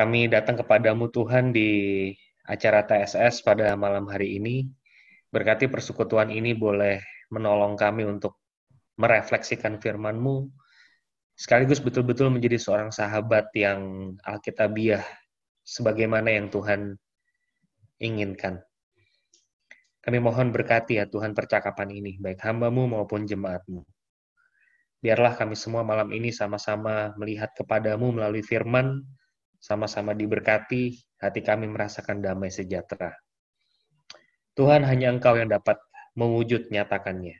Kami datang kepadamu Tuhan di acara TSS pada malam hari ini. Berkati persekutuan ini boleh menolong kami untuk merefleksikan firman-Mu, sekaligus betul-betul menjadi seorang sahabat yang alkitabiah, sebagaimana yang Tuhan inginkan. Kami mohon berkati ya Tuhan percakapan ini, baik hamba-Mu maupun jemaat-Mu. Biarlah kami semua malam ini sama-sama melihat kepadamu melalui firman, sama-sama diberkati, hati kami merasakan damai sejahtera. Tuhan, hanya Engkau yang dapat mewujud nyatakannya.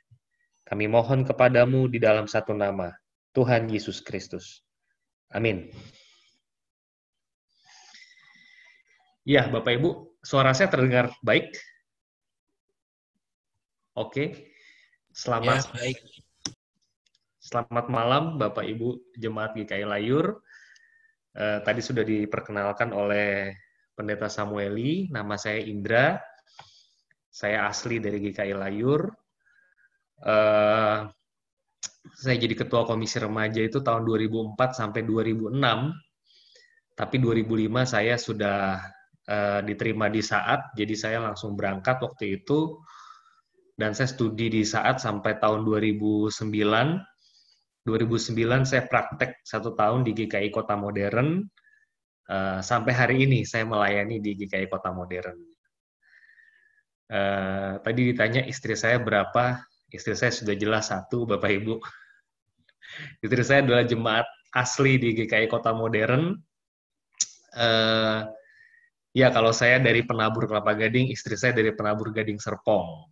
Kami mohon kepadamu di dalam satu nama, Tuhan Yesus Kristus. Amin. Ya, Bapak Ibu, suara saya terdengar baik? Oke. Selamat malam Bapak Ibu Jemaat GKI Layur. Tadi sudah diperkenalkan oleh Pendeta Samueli, nama saya Indra. Saya asli dari GKI Layur. Saya jadi ketua komisi remaja itu tahun 2004 sampai 2006. Tapi 2005 saya sudah diterima di Saat, jadi saya langsung berangkat waktu itu. Dan saya studi di Saat sampai tahun 2009. 2009 saya praktek 1 tahun di GKI Kota Modern. Sampai hari ini saya melayani di GKI Kota Modern. Tadi ditanya istri saya berapa, istri saya sudah jelas 1, Bapak Ibu. Istri saya adalah jemaat asli di GKI Kota Modern. Ya, kalau saya dari Penabur Kelapa Gading, istri saya dari Penabur Gading Serpong.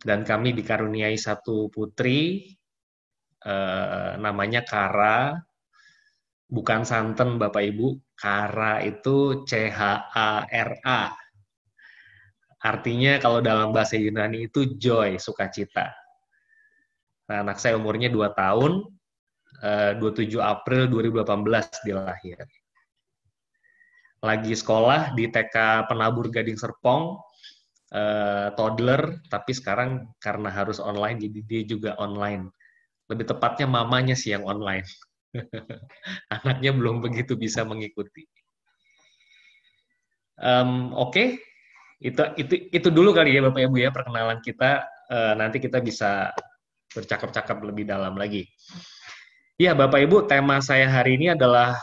Dan kami dikaruniai 1 putri, namanya Kara, bukan santen Bapak Ibu, Kara itu C-H-A-R-A. Artinya kalau dalam bahasa Yunani itu joy, sukacita. Nah, anak saya umurnya 2 tahun, 27 April 2018 dia lahir. Lagi sekolah di TK Penabur Gading Serpong, toddler, tapi sekarang karena harus online, jadi dia juga online. Lebih tepatnya mamanya sih yang online. Anaknya belum begitu bisa mengikuti. Oke. Itu dulu kali ya Bapak Ibu ya perkenalan kita. Nanti kita bisa bercakap-cakap lebih dalam lagi. Ya Bapak Ibu, tema saya hari ini adalah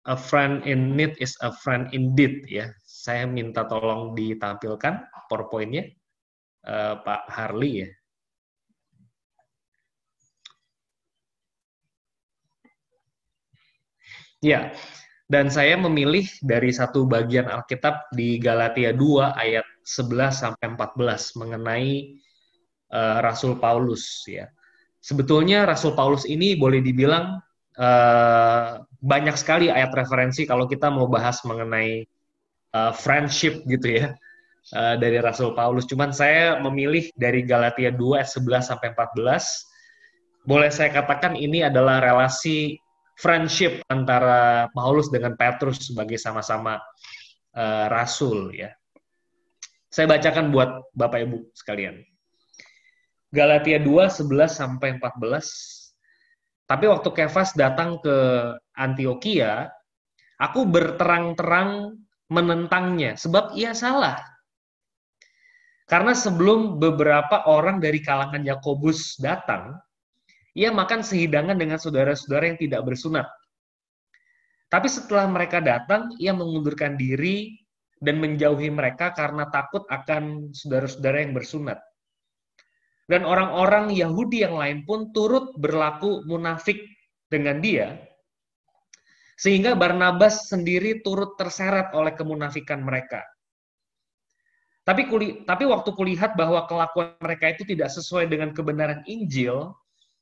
a friend in need is a friend indeed ya. Saya minta tolong ditampilkan PowerPoint-nya Pak Harley ya. Ya. Dan saya memilih dari satu bagian Alkitab di Galatia 2 ayat 11 sampai 14 mengenai Rasul Paulus ya. Sebetulnya Rasul Paulus ini boleh dibilang banyak sekali ayat referensi kalau kita mau bahas mengenai friendship gitu ya dari Rasul Paulus. Cuman saya memilih dari Galatia 2 ayat 11 sampai 14. Boleh saya katakan ini adalah relasi friendship antara Paulus dengan Petrus sebagai sama-sama rasul ya. Saya bacakan buat Bapak Ibu sekalian. Galatia 2 11 sampai 14. Tapi waktu Kefas datang ke Antioquia, aku berterang-terang menentangnya sebab ia salah. Karena sebelum beberapa orang dari kalangan Yakobus datang, ia makan sehidangan dengan saudara-saudara yang tidak bersunat. Tapi setelah mereka datang, ia mengundurkan diri dan menjauhi mereka karena takut akan saudara-saudara yang bersunat. Dan orang-orang Yahudi yang lain pun turut berlaku munafik dengan dia, sehingga Barnabas sendiri turut terseret oleh kemunafikan mereka. Tapi waktu kulihat bahwa kelakuan mereka itu tidak sesuai dengan kebenaran Injil,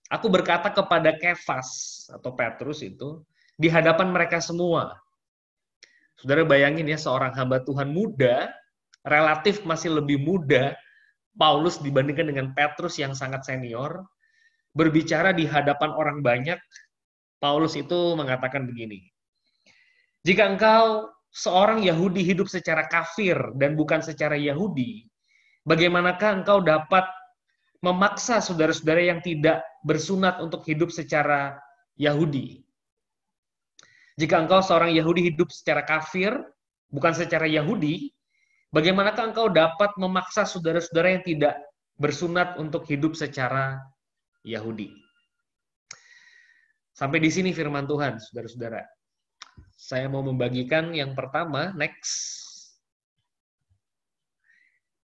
aku berkata kepada Kefas atau Petrus itu di hadapan mereka semua. Saudara bayangin ya, seorang hamba Tuhan muda, relatif masih lebih muda, Paulus dibandingkan dengan Petrus yang sangat senior, berbicara di hadapan orang banyak. Paulus itu mengatakan begini, jika engkau seorang Yahudi hidup secara kafir dan bukan secara Yahudi, bagaimanakah engkau dapat memaksa saudara-saudara yang tidak bersunat untuk hidup secara Yahudi? Jika engkau seorang Yahudi hidup secara kafir, bukan secara Yahudi, bagaimanakah engkau dapat memaksa saudara-saudara yang tidak bersunat untuk hidup secara Yahudi? Sampai di sini firman Tuhan, saudara-saudara. Saya mau membagikan yang pertama, next.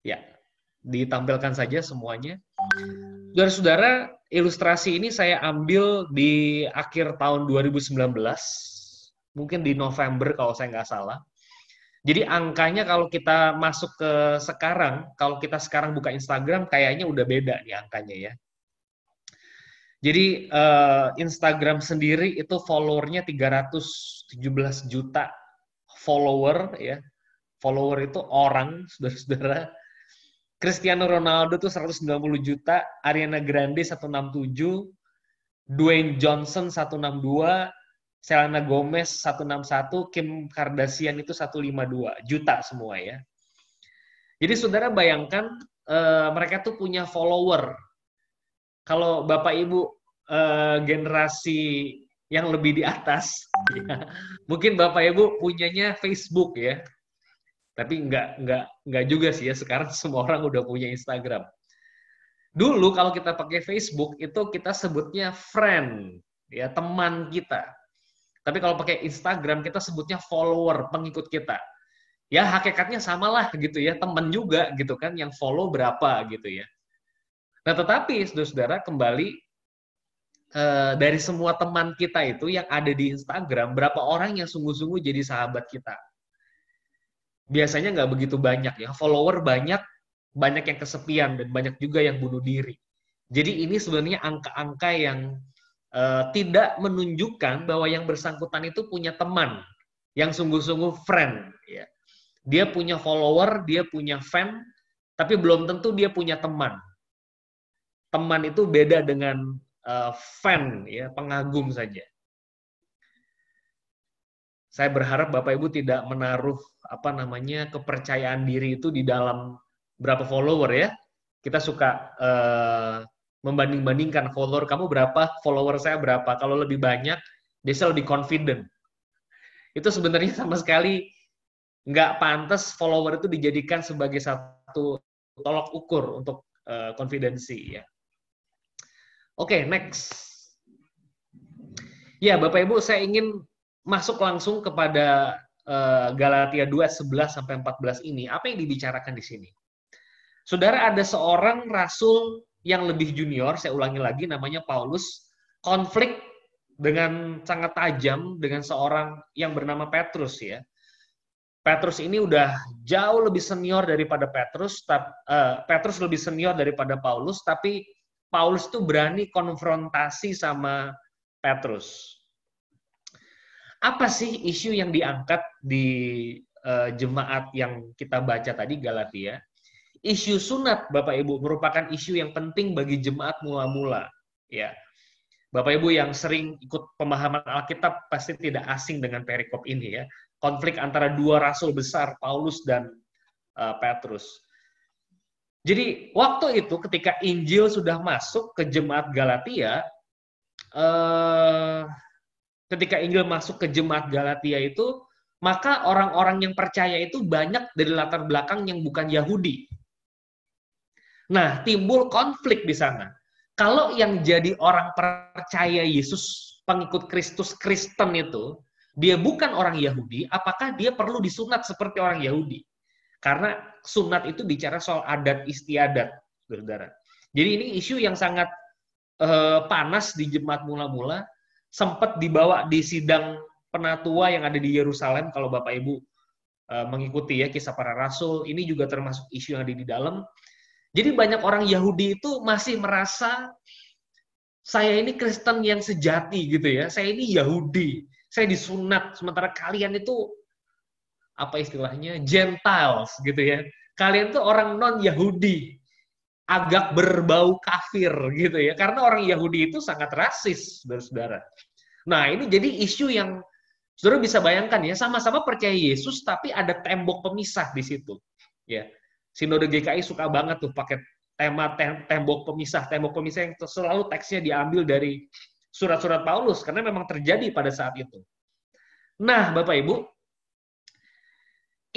Ya, ditampilkan saja semuanya. Saudara-saudara, ilustrasi ini saya ambil di akhir tahun 2019, mungkin di November kalau saya nggak salah. Jadi angkanya kalau kita masuk ke sekarang, kalau kita sekarang buka Instagram, kayaknya udah beda nih angkanya ya. Jadi Instagram sendiri itu followernya 317 juta follower ya. Follower itu orang, saudara-saudara. Cristiano Ronaldo tuh 190 juta, Ariana Grande 167, Dwayne Johnson 162, Selena Gomez 161, Kim Kardashian itu 152 juta semua ya. Jadi saudara bayangkan mereka tuh punya follower. Kalau Bapak Ibu generasi yang lebih di atas, ya, mungkin Bapak Ibu punyanya Facebook ya. Tapi nggak juga sih ya, sekarang semua orang udah punya Instagram. Dulu kalau kita pakai Facebook itu kita sebutnya friend, ya teman kita. Tapi kalau pakai Instagram kita sebutnya follower, pengikut kita. Ya hakikatnya samalah gitu ya, teman juga gitu kan, yang follow berapa gitu ya. Nah tetapi saudara-saudara kembali dari semua teman kita itu yang ada di Instagram, berapa orang yang sungguh-sungguh jadi sahabat kita? Biasanya nggak begitu banyak ya. Follower banyak, banyak yang kesepian, dan banyak juga yang bunuh diri. Jadi ini sebenarnya angka-angka yang tidak menunjukkan bahwa yang bersangkutan itu punya teman, yang sungguh-sungguh friend. Ya. Dia punya follower, dia punya fan, tapi belum tentu dia punya teman. Teman itu beda dengan fan, ya, pengagum saja. Saya berharap Bapak Ibu tidak menaruh kepercayaan diri itu di dalam berapa follower ya. Kita suka membanding-bandingkan follower kamu berapa, follower saya berapa. Kalau lebih banyak, biasanya lebih confident. Itu sebenarnya sama sekali nggak pantas follower itu dijadikan sebagai satu tolok ukur untuk konfidensi ya. Oke, next. Ya, Bapak Ibu, saya ingin masuk langsung kepada Galatia 2:11-14 ini. Apa yang dibicarakan di sini? Saudara, ada seorang rasul yang lebih junior, saya ulangi lagi, namanya Paulus, konflik dengan sangat tajam dengan seorang yang bernama Petrus ya. Petrus ini udah jauh lebih senior daripada Petrus, Petrus lebih senior daripada Paulus, tapi Paulus itu berani konfrontasi sama Petrus. Apa sih isu yang diangkat di jemaat yang kita baca tadi, Galatia? Isu sunat, Bapak Ibu, merupakan isu yang penting bagi jemaat mula-mula. Ya, Bapak Ibu yang sering ikut pemahaman Alkitab pasti tidak asing dengan perikop ini ya. Konflik antara dua rasul besar, Paulus dan Petrus. Jadi waktu itu ketika Injil sudah masuk ke jemaat Galatia, ketika Injil masuk ke jemaat Galatia itu, maka orang-orang yang percaya itu banyak dari latar belakang yang bukan Yahudi. Nah, timbul konflik di sana. Kalau yang jadi orang percaya Yesus, pengikut Kristus Kristen itu, dia bukan orang Yahudi, apakah dia perlu disunat seperti orang Yahudi? Karena sunat itu bicara soal adat istiadat, saudara. Jadi ini isu yang sangat panas di jemaat mula-mula, sempat dibawa di sidang penatua yang ada di Yerusalem. Kalau Bapak Ibu mengikuti ya kisah para rasul, ini juga termasuk isu yang ada di dalam. Jadi banyak orang Yahudi itu masih merasa saya ini Kristen yang sejati gitu ya, saya ini Yahudi, saya disunat, sementara kalian itu apa istilahnya Gentiles gitu ya, kalian tuh orang non Yahudi, agak berbau kafir gitu ya, karena orang Yahudi itu sangat rasis, saudara-saudara. Nah ini jadi isu yang saudara bisa bayangkan ya, sama-sama percaya Yesus tapi ada tembok pemisah di situ ya. Sinode GKI suka banget tuh pakai tema tembok pemisah yang selalu teksnya diambil dari surat-surat Paulus karena memang terjadi pada saat itu. Nah, Bapak Ibu,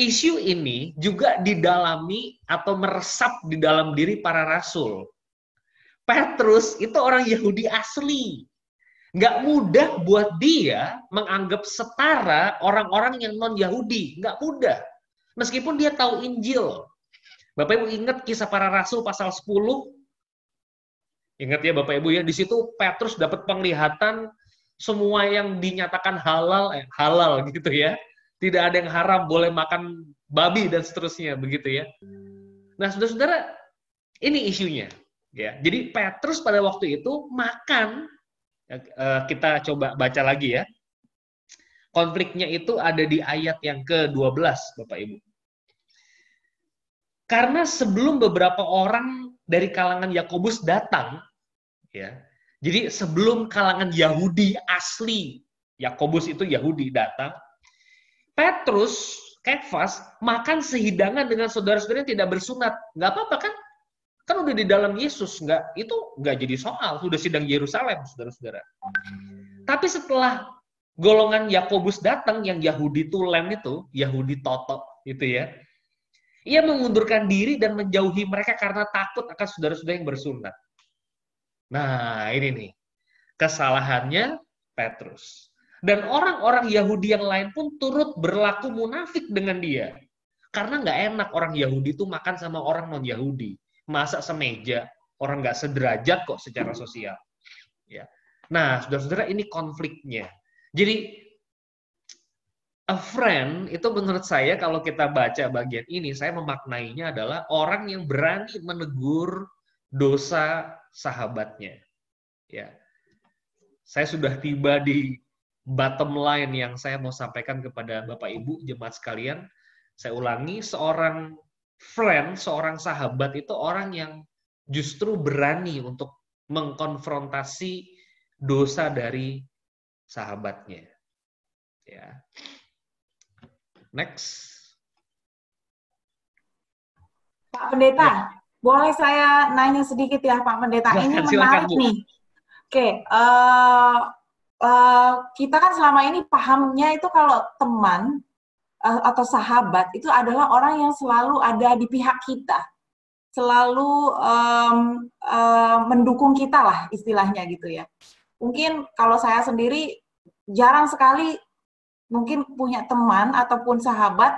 isu ini juga didalami atau meresap di dalam diri para rasul. Petrus itu orang Yahudi asli. Nggak mudah buat dia menganggap setara orang-orang yang non-Yahudi. Nggak mudah. Meskipun dia tahu Injil. Bapak Ibu ingat kisah para rasul pasal 10? Ingat ya Bapak Ibu ya, di situ Petrus dapat penglihatan semua yang dinyatakan halal, halal gitu ya. Tidak ada yang haram, boleh makan babi dan seterusnya begitu ya. Nah, saudara-saudara, ini isunya. Ya, jadi Petrus pada waktu itu makan, kita coba baca lagi ya. Konfliknya itu ada di ayat yang ke-12, Bapak Ibu. Karena sebelum beberapa orang dari kalangan Yakobus datang, ya. Jadi sebelum kalangan Yahudi asli, Yakobus itu Yahudi datang, Petrus, Kefas, makan sehidangan dengan saudara-saudara yang tidak bersunat. Nggak apa-apa kan? Kan udah di dalam Yesus, itu nggak jadi soal, sudah sidang Yerusalem, saudara-saudara. Tapi setelah golongan Yakobus datang, yang Yahudi tulen itu, Yahudi totok itu ya, ia mengundurkan diri dan menjauhi mereka karena takut akan saudara-saudara yang bersunat. Nah, ini nih, kesalahannya Petrus. Dan orang-orang Yahudi yang lain pun turut berlaku munafik dengan dia. Karena nggak enak orang Yahudi itu makan sama orang non-Yahudi. Masa semeja, orang nggak sederajat kok secara sosial. Ya. Nah, saudara-saudara, ini konfliknya. Jadi, a friend, itu menurut saya kalau kita baca bagian ini, saya memaknainya adalah orang yang berani menegur dosa sahabatnya. Ya. Saya sudah tiba di bottom line yang saya mau sampaikan kepada Bapak Ibu jemaat sekalian. Saya ulangi, seorang friend, seorang sahabat itu orang yang justru berani untuk mengkonfrontasi dosa dari sahabatnya. Ya. Next. Pak Pendeta, ya. Boleh saya nanya sedikit ya Pak Pendeta? Silahkan, ini menarik Bu. Nih. Oke, kita kan selama ini pahamnya itu kalau teman atau sahabat itu adalah orang yang selalu ada di pihak kita, selalu mendukung kita lah istilahnya gitu ya. Mungkin kalau saya sendiri jarang sekali mungkin punya teman ataupun sahabat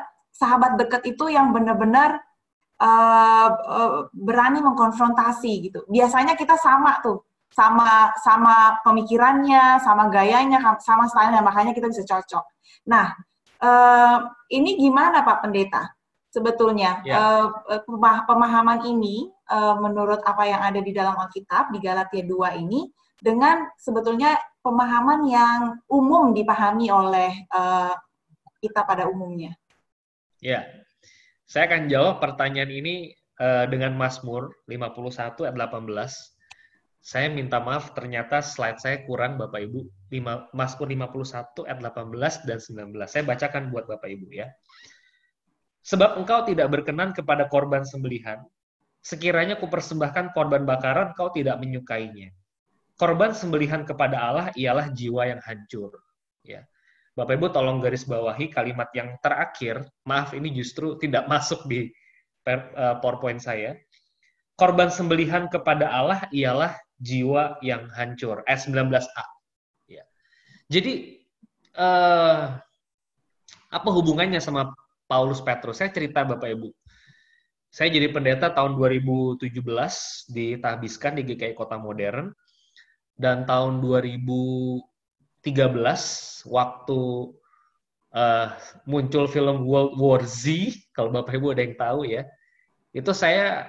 dekat itu yang benar-benar berani mengkonfrontasi gitu. Biasanya kita sama tuh, sama pemikirannya, sama gayanya, sama stylenya, makanya kita bisa cocok. Nah, ini gimana Pak Pendeta? Sebetulnya pemahaman ini menurut apa yang ada di dalam Alkitab di Galatia 2 ini dengan sebetulnya pemahaman yang umum dipahami oleh kita pada umumnya. Ya, saya akan jawab pertanyaan ini dengan Mazmur 51 ayat 18. Saya minta maaf, ternyata slide saya kurang Bapak Ibu. Mazmur 51 ayat 18 dan 19. Saya bacakan buat Bapak Ibu ya. Sebab engkau tidak berkenan kepada korban sembelihan, sekiranya kupersembahkan korban bakaran, kau tidak menyukainya. Korban sembelihan kepada Allah ialah jiwa yang hancur. Ya. Bapak Ibu tolong garis bawahi kalimat yang terakhir, maaf ini justru tidak masuk di PowerPoint saya. Korban sembelihan kepada Allah ialah jiwa yang hancur. Ayat 19a. Ya. Jadi, apa hubungannya sama Paulus Petrus? Saya cerita Bapak Ibu. Saya jadi pendeta tahun 2017 ditahbiskan di GKI Kota Modern. Dan tahun 2013 waktu muncul film World War Z, kalau Bapak Ibu ada yang tahu ya, itu saya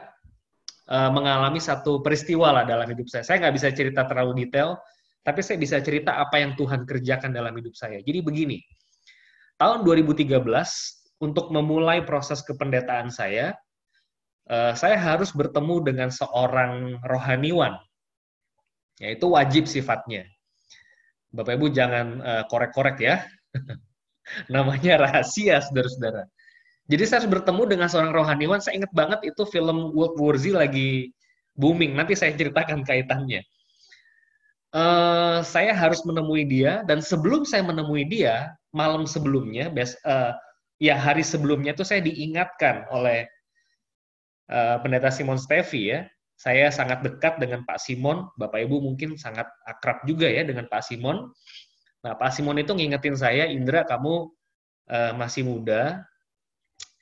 mengalami satu peristiwa lah dalam hidup saya. Saya nggak bisa cerita terlalu detail, tapi saya bisa cerita apa yang Tuhan kerjakan dalam hidup saya. Jadi begini, tahun 2013 untuk memulai proses kependetaan saya harus bertemu dengan seorang rohaniwan. Ya, itu wajib sifatnya. Bapak Ibu jangan korek-korek ya. Namanya rahasia, saudara-saudara. Jadi saya harus bertemu dengan seorang rohaniwan. Saya ingat banget itu film World War Z lagi booming. Nanti saya ceritakan kaitannya. Saya harus menemui dia, dan sebelum saya menemui dia, malam sebelumnya, ya hari sebelumnya tuh saya diingatkan oleh Pendeta Simon Steffi ya. Saya sangat dekat dengan Pak Simon, Bapak Ibu mungkin sangat akrab juga ya dengan Pak Simon. Nah, Pak Simon itu ngingetin saya, Indra, kamu masih muda,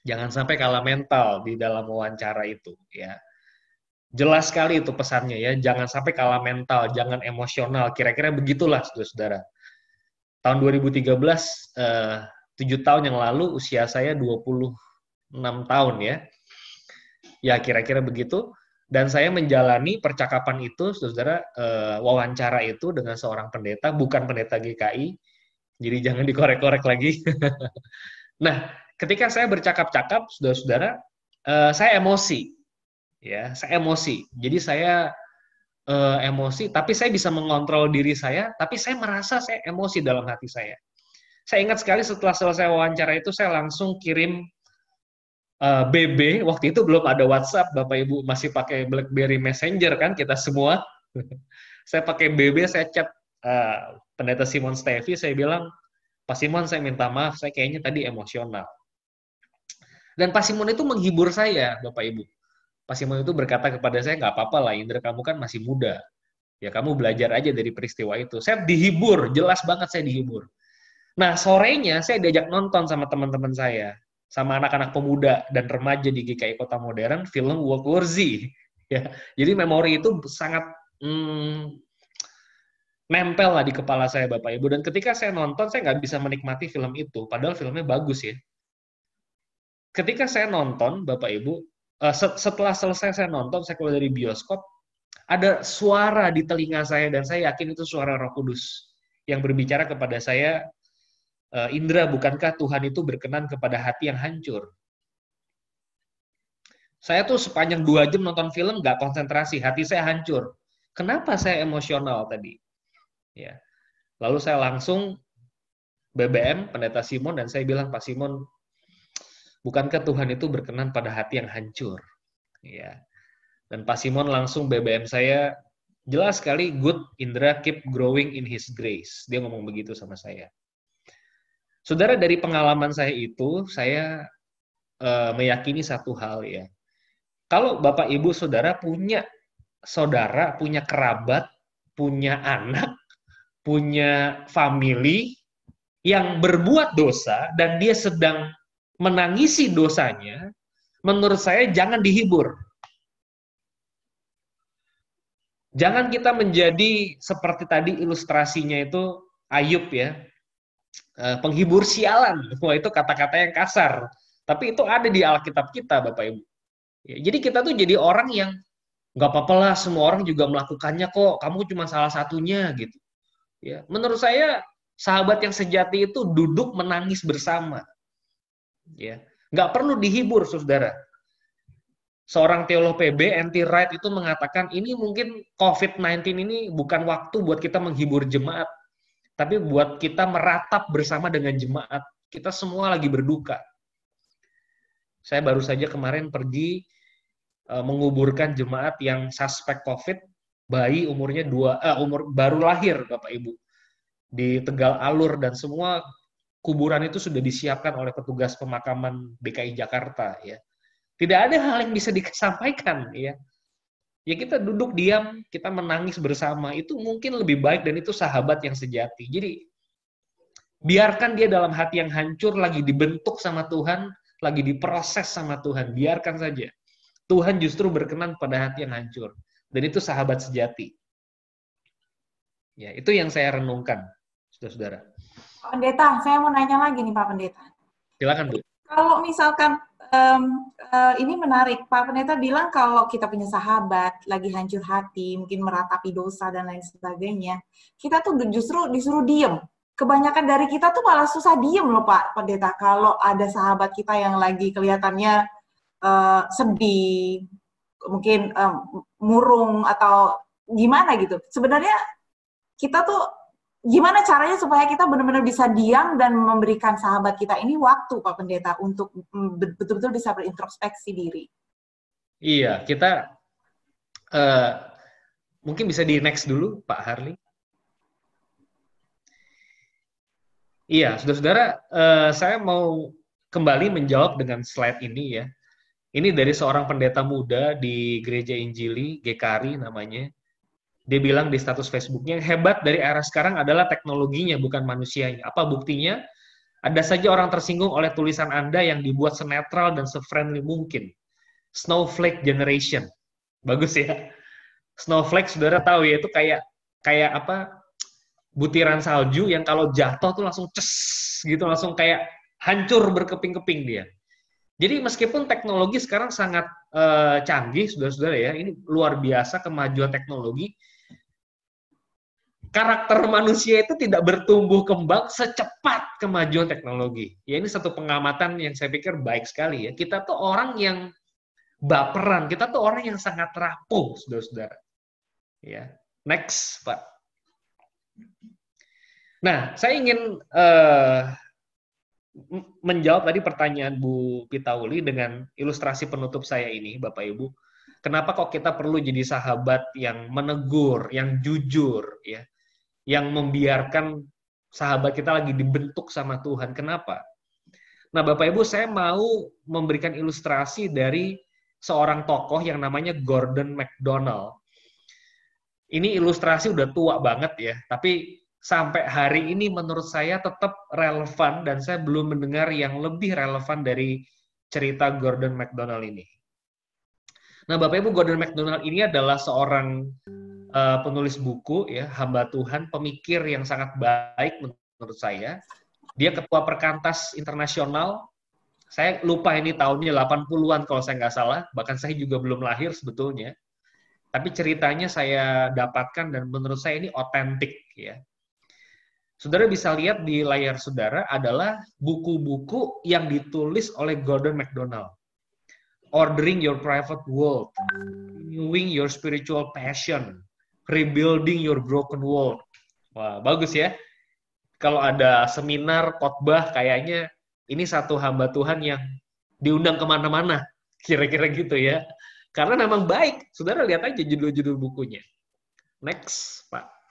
jangan sampai kalah mental di dalam wawancara itu ya. Jelas sekali itu pesannya ya, jangan sampai kalah mental, jangan emosional, kira-kira begitulah saudara-saudara. Tahun 2013, 7 tahun yang lalu, usia saya 26 tahun ya. Ya kira-kira begitu. Dan saya menjalani percakapan itu, saudara, wawancara itu dengan seorang pendeta, bukan pendeta GKI, jadi jangan dikorek-korek lagi. Nah, ketika saya bercakap-cakap, saudara-saudara, saya emosi. Ya, saya emosi. Jadi saya emosi, tapi saya bisa mengontrol diri saya, tapi saya merasa saya emosi dalam hati saya. Saya ingat sekali setelah selesai wawancara itu, saya langsung kirim BB, waktu itu belum ada WhatsApp, Bapak Ibu masih pakai BlackBerry Messenger kan kita semua. Saya pakai BB, saya chat Pendeta Simon Steffi, saya bilang, Pak Simon saya minta maaf, saya kayaknya tadi emosional. Dan Pak Simon itu menghibur saya, Bapak Ibu. Pak Simon itu berkata kepada saya, nggak apa-apa lah Indra, kamu kan masih muda. Ya kamu belajar aja dari peristiwa itu. Saya dihibur, jelas banget saya dihibur. Nah, sorenya saya diajak nonton sama teman-teman saya, sama anak-anak pemuda dan remaja di GKI Kota Modern, film World War Z. Ya, jadi memori itu sangat nempel lah di kepala saya, Bapak Ibu. Dan ketika saya nonton, saya nggak bisa menikmati film itu, padahal filmnya bagus ya. Ketika saya nonton, Bapak Ibu, setelah selesai saya nonton, saya keluar dari bioskop, ada suara di telinga saya, dan saya yakin itu suara Roh Kudus yang berbicara kepada saya, Indra, bukankah Tuhan itu berkenan kepada hati yang hancur? Saya tuh sepanjang 2 jam nonton film nggak konsentrasi, hati saya hancur. Kenapa saya emosional tadi? Ya. Lalu saya langsung BBM Pendeta Simon dan saya bilang, Pak Simon, bukankah Tuhan itu berkenan pada hati yang hancur? Ya. Dan Pak Simon langsung BBM saya, jelas sekali, good Indra, keep growing in His grace. Dia ngomong begitu sama saya. Saudara, dari pengalaman saya itu, saya meyakini satu hal ya. Kalau Bapak Ibu Saudara punya saudara, punya kerabat, punya anak, punya family yang berbuat dosa dan dia sedang menangisi dosanya, menurut saya jangan dihibur. Jangan kita menjadi seperti tadi ilustrasinya itu Ayub ya, penghibur sialan. Wah, itu kata-kata yang kasar. Tapi itu ada di Alkitab kita, Bapak Ibu. Ya, jadi kita tuh jadi orang yang nggak apa-apa lah, semua orang juga melakukannya kok. Kamu cuma salah satunya gitu. Ya, menurut saya sahabat yang sejati itu duduk menangis bersama. Ya, nggak perlu dihibur, saudara. Seorang teolog PB, N.T. Wright itu mengatakan ini mungkin COVID-19 ini bukan waktu buat kita menghibur jemaat, tapi buat kita meratap bersama dengan jemaat. Kita semua lagi berduka. Saya baru saja kemarin pergi menguburkan jemaat yang suspek COVID, bayi umurnya umur baru lahir, Bapak Ibu, di Tegal Alur, dan semua kuburan itu sudah disiapkan oleh petugas pemakaman DKI Jakarta ya. Tidak ada hal yang bisa disampaikan ya. Ya kita duduk diam, kita menangis bersama, itu mungkin lebih baik dan itu sahabat yang sejati. Jadi biarkan dia dalam hati yang hancur, lagi dibentuk sama Tuhan, lagi diproses sama Tuhan, biarkan saja. Tuhan justru berkenan pada hati yang hancur. Dan itu sahabat sejati. Ya, itu yang saya renungkan, saudara-saudara. Pak Pendeta, saya mau nanya lagi nih Pak Pendeta. Silakan, Bu. Kalau misalkan ini menarik, Pak Pendeta bilang kalau kita punya sahabat lagi hancur hati, mungkin meratapi dosa dan lain sebagainya, kita tuh justru disuruh diem. Kebanyakan dari kita tuh malah susah diem loh Pak Pendeta, kalau ada sahabat kita yang lagi kelihatannya sedih, mungkin murung atau gimana gitu. Sebenarnya kita tuh gimana caranya supaya kita benar-benar bisa diam dan memberikan sahabat kita ini waktu, Pak Pendeta, untuk betul-betul bisa berintrospeksi diri? Iya, kita mungkin bisa di next dulu, Pak Harley. Iya, saudara-saudara, saya mau kembali menjawab dengan slide ini ya. Ini dari seorang pendeta muda di Gereja Injili, GKRI namanya. Dia bilang di status Facebooknya, hebat dari era sekarang adalah teknologinya, bukan manusianya. Apa buktinya? Ada saja orang tersinggung oleh tulisan Anda yang dibuat senetral dan se-friendly mungkin. Snowflake generation. Bagus ya. Snowflake, saudara tahu ya, itu kayak kayak apa? Butiran salju yang kalau jatuh tuh langsung ces gitu, langsung kayak hancur berkeping-keping dia. Jadi meskipun teknologi sekarang sangat canggih, saudara-saudara ya, ini luar biasa kemajuan teknologi, karakter manusia itu tidak bertumbuh kembang secepat kemajuan teknologi. Ya ini satu pengamatan yang saya pikir baik sekali ya. Kita tuh orang yang baperan, kita tuh orang yang sangat rapuh, saudara-saudara. Ya, next, Pak. Nah, saya ingin menjawab tadi pertanyaan Bu Pitauli dengan ilustrasi penutup saya ini, Bapak Ibu. Kenapa kok kita perlu jadi sahabat yang menegur, yang jujur, ya, yang membiarkan sahabat kita lagi dibentuk sama Tuhan. Kenapa? Nah, Bapak Ibu, saya mau memberikan ilustrasi dari seorang tokoh yang namanya Gordon MacDonald. Ini ilustrasi udah tua banget ya, tapi sampai hari ini menurut saya tetap relevan dan saya belum mendengar yang lebih relevan dari cerita Gordon MacDonald ini. Nah, Bapak Ibu, Gordon MacDonald ini adalah seorang penulis buku ya, hamba Tuhan, pemikir yang sangat baik menurut saya. Dia ketua Perkantas Internasional. Saya lupa ini tahunnya 80-an kalau saya nggak salah, bahkan saya juga belum lahir sebetulnya. Tapi ceritanya saya dapatkan dan menurut saya ini otentik ya. Saudara bisa lihat di layar saudara adalah buku-buku yang ditulis oleh Gordon MacDonald. Ordering Your Private World, Renewing Your Spiritual Passion, Rebuilding Your Broken World. Wah, bagus ya. Kalau ada seminar, khotbah, kayaknya ini satu hamba Tuhan yang diundang kemana-mana. Kira-kira gitu ya. Karena memang baik. Saudara lihat aja judul-judul bukunya. Next, Pak.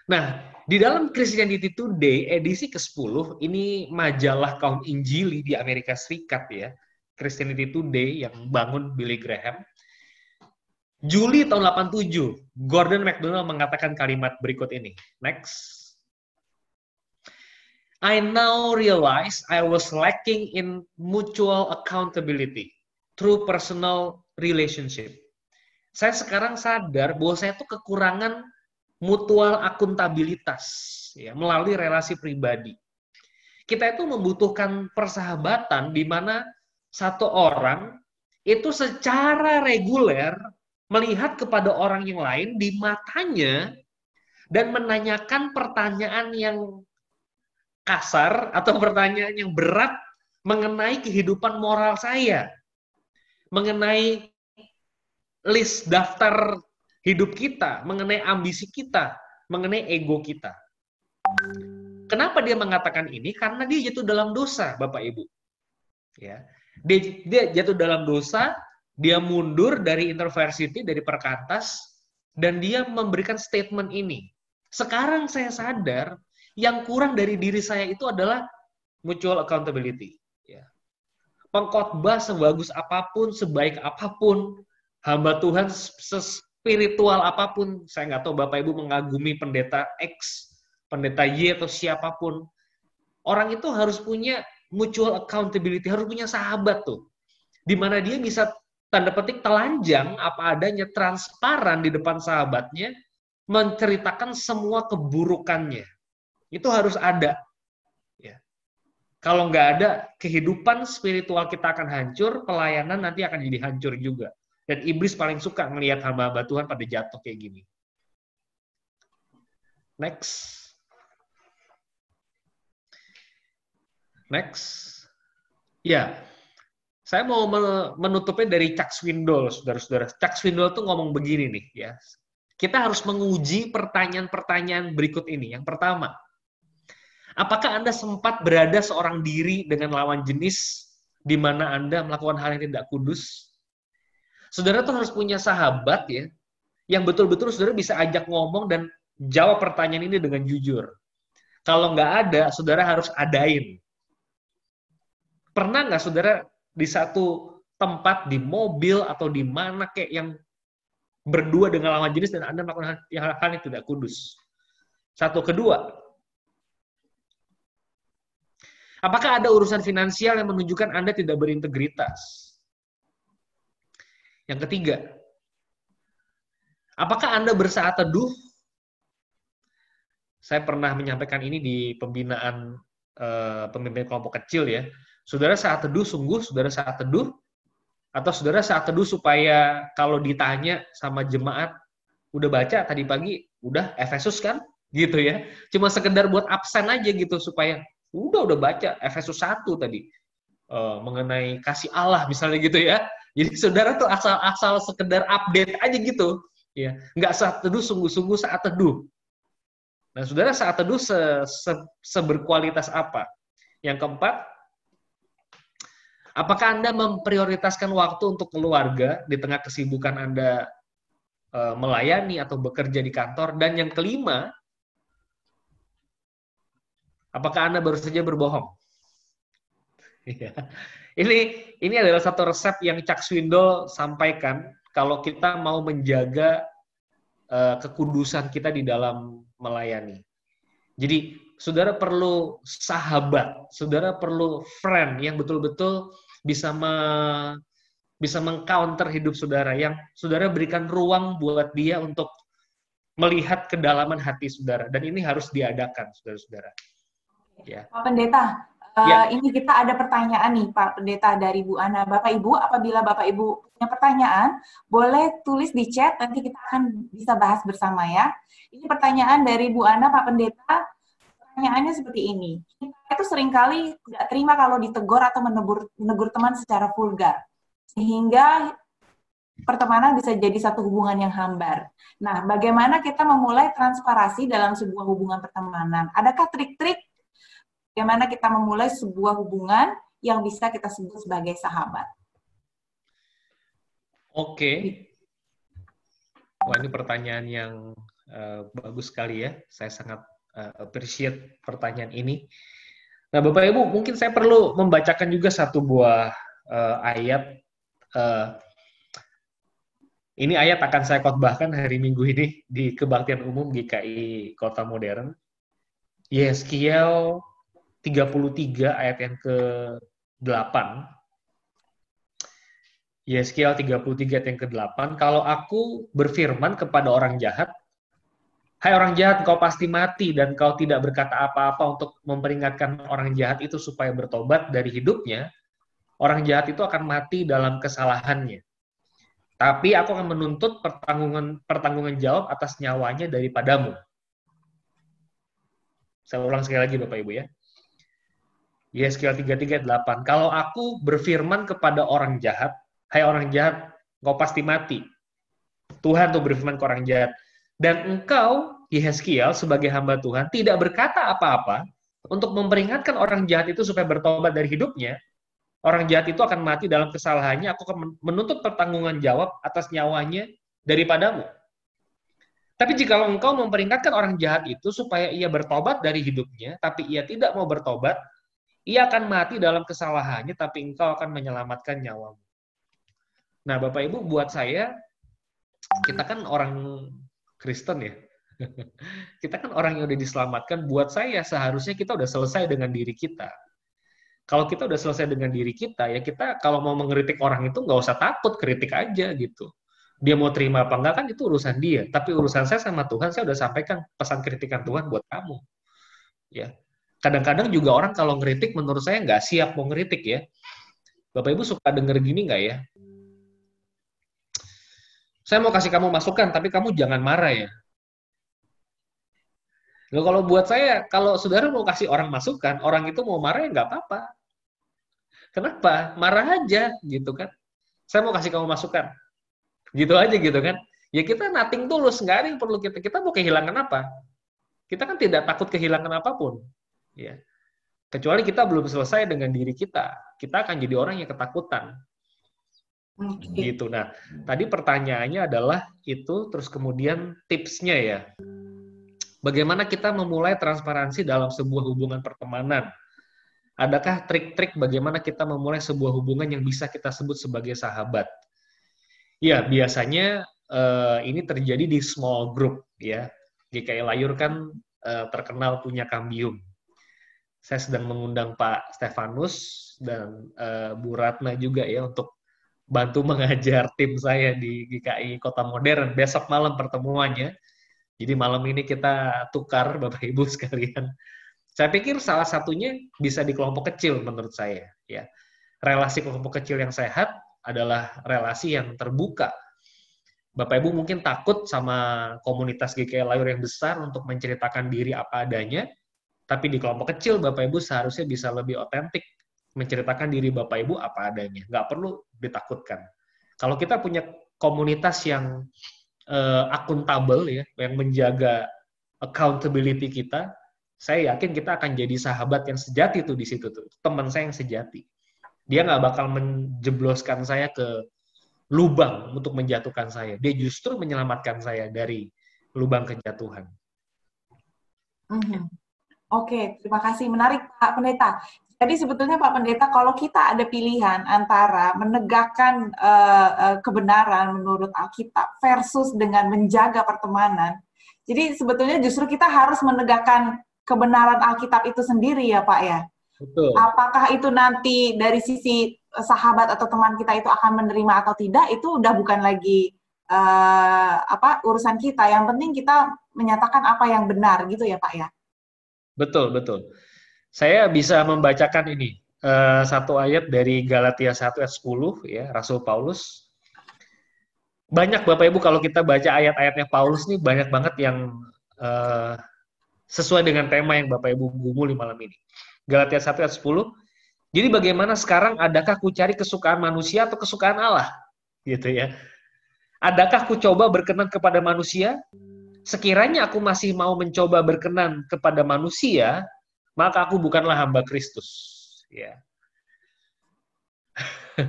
Nah, di dalam Christianity Today, edisi ke-10, ini majalah kaum Injili di Amerika Serikat ya. Christianity Today yang bangun Billy Graham. Juli tahun 87, Gordon MacDonald mengatakan kalimat berikut ini. Next. I now realize I was lacking in mutual accountability through personal relationship. Saya sekarang sadar bahwa saya tuh kekurangan mutual akuntabilitas ya, melalui relasi pribadi. Kita itu membutuhkan persahabatan di mana satu orang itu secara reguler melihat kepada orang yang lain di matanya dan menanyakan pertanyaan yang kasar atau pertanyaan yang berat mengenai kehidupan moral saya, mengenai list daftar hidup kita, mengenai ambisi kita, mengenai ego kita. Kenapa dia mengatakan ini? Karena dia jatuh dalam dosa, Bapak Ibu. Ya, dia jatuh dalam dosa, dia mundur dari InterVarsity, dari Perkantas, dan dia memberikan statement ini. Sekarang saya sadar, yang kurang dari diri saya itu adalah mutual accountability. Ya. Pengkhotbah sebagus apapun, sebaik apapun, hamba Tuhan sespiritual apapun, saya nggak tahu Bapak Ibu mengagumi pendeta X, pendeta Y atau siapapun, orang itu harus punya mutual accountability, harus punya sahabat tuh, di mana dia bisa tanda petik telanjang apa adanya, transparan di depan sahabatnya, menceritakan semua keburukannya. Itu harus ada. Ya. Kalau nggak ada, kehidupan spiritual kita akan hancur, pelayanan nanti akan jadi hancur juga. Dan iblis paling suka melihat hamba-hamba Tuhan pada jatuh kayak gini. Next. Next. Ya, saya mau menutupnya dari Chuck Swindoll, saudara-saudara. Chuck Swindoll tuh ngomong begini nih, ya. Kita harus menguji pertanyaan-pertanyaan berikut ini. Yang pertama, apakah Anda sempat berada seorang diri dengan lawan jenis di mana Anda melakukan hal yang tidak kudus? Saudara tuh harus punya sahabat ya, yang betul-betul saudara bisa ajak ngomong dan jawab pertanyaan ini dengan jujur. Kalau nggak ada, saudara harus adain. Pernah nggak saudara di satu tempat, di mobil, atau di mana kayak yang berdua dengan lawan jenis dan Anda melakukan hal yang tidak kudus? Satu. Kedua, apakah ada urusan finansial yang menunjukkan Anda tidak berintegritas? Yang ketiga, apakah Anda bersaat teduh? Saya pernah menyampaikan ini di pembinaan pemimpin kelompok kecil ya. Saudara saat teduh sungguh, saudara saat teduh, atau saudara saat teduh supaya kalau ditanya sama jemaat, udah baca tadi pagi, udah Efesus kan? Gitu ya. Cuma sekedar buat absen aja gitu, supaya udah baca Efesus 1 tadi. Mengenai kasih Allah misalnya gitu ya. Jadi saudara tuh asal sekedar update aja gitu. Ya. Nggak saat teduh, sungguh-sungguh saat teduh. Nah, saudara saat teduh seberkualitas apa? Yang keempat, apakah Anda memprioritaskan waktu untuk keluarga di tengah kesibukan Anda melayani atau bekerja di kantor? Dan yang kelima, apakah Anda baru saja berbohong? Ini adalah satu resep yang Chuck Swindoll sampaikan kalau kita mau menjaga kekudusan kita di dalam melayani. Jadi, saudara perlu sahabat, saudara perlu friend yang betul-betul bisa meng-counter hidup saudara, yang saudara berikan ruang buat dia untuk melihat kedalaman hati saudara. Dan ini harus diadakan, saudara-saudara. Ya. Pak Pendeta, ini kita ada pertanyaan nih, Pak Pendeta, dari Bu Ana. Bapak Ibu, apabila Bapak Ibu punya pertanyaan, boleh tulis di chat, nanti kita akan bisa bahas bersama ya. Ini pertanyaan dari Bu Ana, Pak Pendeta. Pertanyaannya seperti ini. Kita itu seringkali tidak terima kalau ditegur atau menegur teman secara vulgar. Sehingga pertemanan bisa jadi satu hubungan yang hambar. Nah, bagaimana kita memulai transparansi dalam sebuah hubungan pertemanan? Adakah trik-trik bagaimana kita memulai sebuah hubungan yang bisa kita sebut sebagai sahabat? Oke. Wah, ini pertanyaan yang bagus sekali ya. Saya sangat appreciate pertanyaan ini. Nah, Bapak Ibu, mungkin saya perlu membacakan juga satu buah ayat. Ini ayat akan saya khotbahkan hari Minggu ini di Kebaktian Umum GKI Kota Modern. Yeskiel 33 ayat yang ke-8. Yeskiel 33 ayat yang ke-8. Kalau aku berfirman kepada orang jahat, hai orang jahat, kau pasti mati, dan kau tidak berkata apa-apa untuk memperingatkan orang jahat itu supaya bertobat dari hidupnya, orang jahat itu akan mati dalam kesalahannya. Tapi aku akan menuntut pertanggungan jawab atas nyawanya daripadamu. Saya ulang sekali lagi Bapak Ibu ya. Yeskiel 33 ayat 8. Kalau aku berfirman kepada orang jahat, hai orang jahat, kau pasti mati. Tuhan tuh berfirman ke orang jahat. Dan engkau, Yeskiel, sebagai hamba Tuhan, tidak berkata apa-apa untuk memperingatkan orang jahat itu supaya bertobat dari hidupnya. Orang jahat itu akan mati dalam kesalahannya, aku akan menuntut pertanggungan jawab atas nyawanya daripadamu. Tapi jika engkau memperingatkan orang jahat itu supaya ia bertobat dari hidupnya, tapi ia tidak mau bertobat, ia akan mati dalam kesalahannya, tapi engkau akan menyelamatkan nyawamu. Nah, Bapak Ibu, buat saya, kita kan orang Kristen ya. Kita kan orang yang udah diselamatkan, buat saya seharusnya kita udah selesai dengan diri kita. Kalau kita udah selesai dengan diri kita, ya kita kalau mau mengkritik orang itu nggak usah takut, kritik aja gitu. Dia mau terima apa enggak kan itu urusan dia. Tapi urusan saya sama Tuhan, saya udah sampaikan pesan kritikan Tuhan buat kamu. Ya, kadang-kadang juga orang kalau ngeritik menurut saya nggak siap mau ngeritik ya. Bapak Ibu suka denger gini nggak ya? Saya mau kasih kamu masukan, tapi kamu jangan marah ya. Loh, kalau buat saya, kalau saudara mau kasih orang masukan, orang itu mau marah ya nggak apa-apa. Kenapa? Marah aja gitu kan. Saya mau kasih kamu masukan. Gitu aja gitu kan. Ya kita nothing tulus, nggak ada yang perlu kita mau kehilangan apa? Kita kan tidak takut kehilangan apapun. Ya. Kecuali kita belum selesai dengan diri kita. Kita akan jadi orang yang ketakutan. Gitu. Nah, tadi pertanyaannya adalah itu, terus kemudian tipsnya ya. Bagaimana kita memulai transparansi dalam sebuah hubungan pertemanan? Adakah trik-trik bagaimana kita memulai sebuah hubungan yang bisa kita sebut sebagai sahabat? Ya, biasanya ini terjadi di small group ya. GKI Layur kan terkenal punya Kambium. Saya sedang mengundang Pak Stefanus dan Bu Ratna juga ya untuk bantu mengajar tim saya di GKI Kota Modern. Besok malam pertemuannya. Jadi malam ini kita tukar Bapak Ibu sekalian. Saya pikir salah satunya bisa di kelompok kecil menurut saya ya. Relasi kelompok kecil yang sehat adalah relasi yang terbuka. Bapak Ibu mungkin takut sama komunitas GKI Layur yang besar untuk menceritakan diri apa adanya, tapi di kelompok kecil Bapak Ibu seharusnya bisa lebih otentik menceritakan diri Bapak Ibu apa adanya. Nggak perlu ditakutkan. Kalau kita punya komunitas yang akuntabel ya, yang menjaga accountability kita, saya yakin kita akan jadi sahabat yang sejati tuh di situ tuh, teman saya yang sejati. Dia nggak bakal menjebloskan saya ke lubang untuk menjatuhkan saya. Dia justru menyelamatkan saya dari lubang kejatuhan. Oke, terima kasih. Menarik Pak Pendeta. Jadi sebetulnya Pak Pendeta, kalau kita ada pilihan antara menegakkan kebenaran menurut Alkitab versus dengan menjaga pertemanan, jadi sebetulnya justru kita harus menegakkan kebenaran Alkitab itu sendiri ya Pak ya. Betul. Apakah itu nanti dari sisi sahabat atau teman kita itu akan menerima atau tidak, itu udah bukan lagi urusan kita. Yang penting kita menyatakan apa yang benar gitu ya Pak ya. Betul, betul. Saya bisa membacakan ini, satu ayat dari Galatia 1 ayat 10, ya, Rasul Paulus. Banyak Bapak Ibu kalau kita baca ayat-ayatnya Paulus nih, banyak banget yang sesuai dengan tema yang Bapak Ibu gumuli malam ini. Galatia 1 ayat 10, jadi bagaimana sekarang, adakah ku cari kesukaan manusia atau kesukaan Allah? Gitu ya. Adakah ku coba berkenan kepada manusia? Sekiranya aku masih mau mencoba berkenan kepada manusia, maka aku bukanlah hamba Kristus. Ya.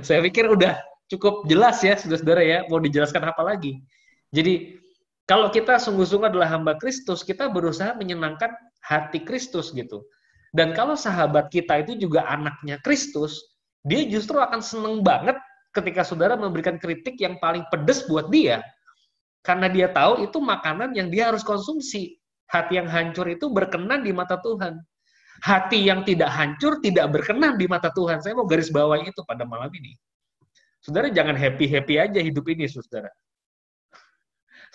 Saya pikir udah cukup jelas ya, saudara-saudara ya. Mau dijelaskan apa lagi? Jadi, kalau kita sungguh-sungguh adalah hamba Kristus, kita berusaha menyenangkan hati Kristus gitu. Dan kalau sahabat kita itu juga anaknya Kristus, dia justru akan seneng banget ketika saudara memberikan kritik yang paling pedes buat dia. Karena dia tahu itu makanan yang dia harus konsumsi. Hati yang hancur itu berkenan di mata Tuhan. Hati yang tidak hancur tidak berkenan di mata Tuhan. Saya mau garis bawahi itu pada malam ini. Saudara jangan happy-happy aja hidup ini, saudara.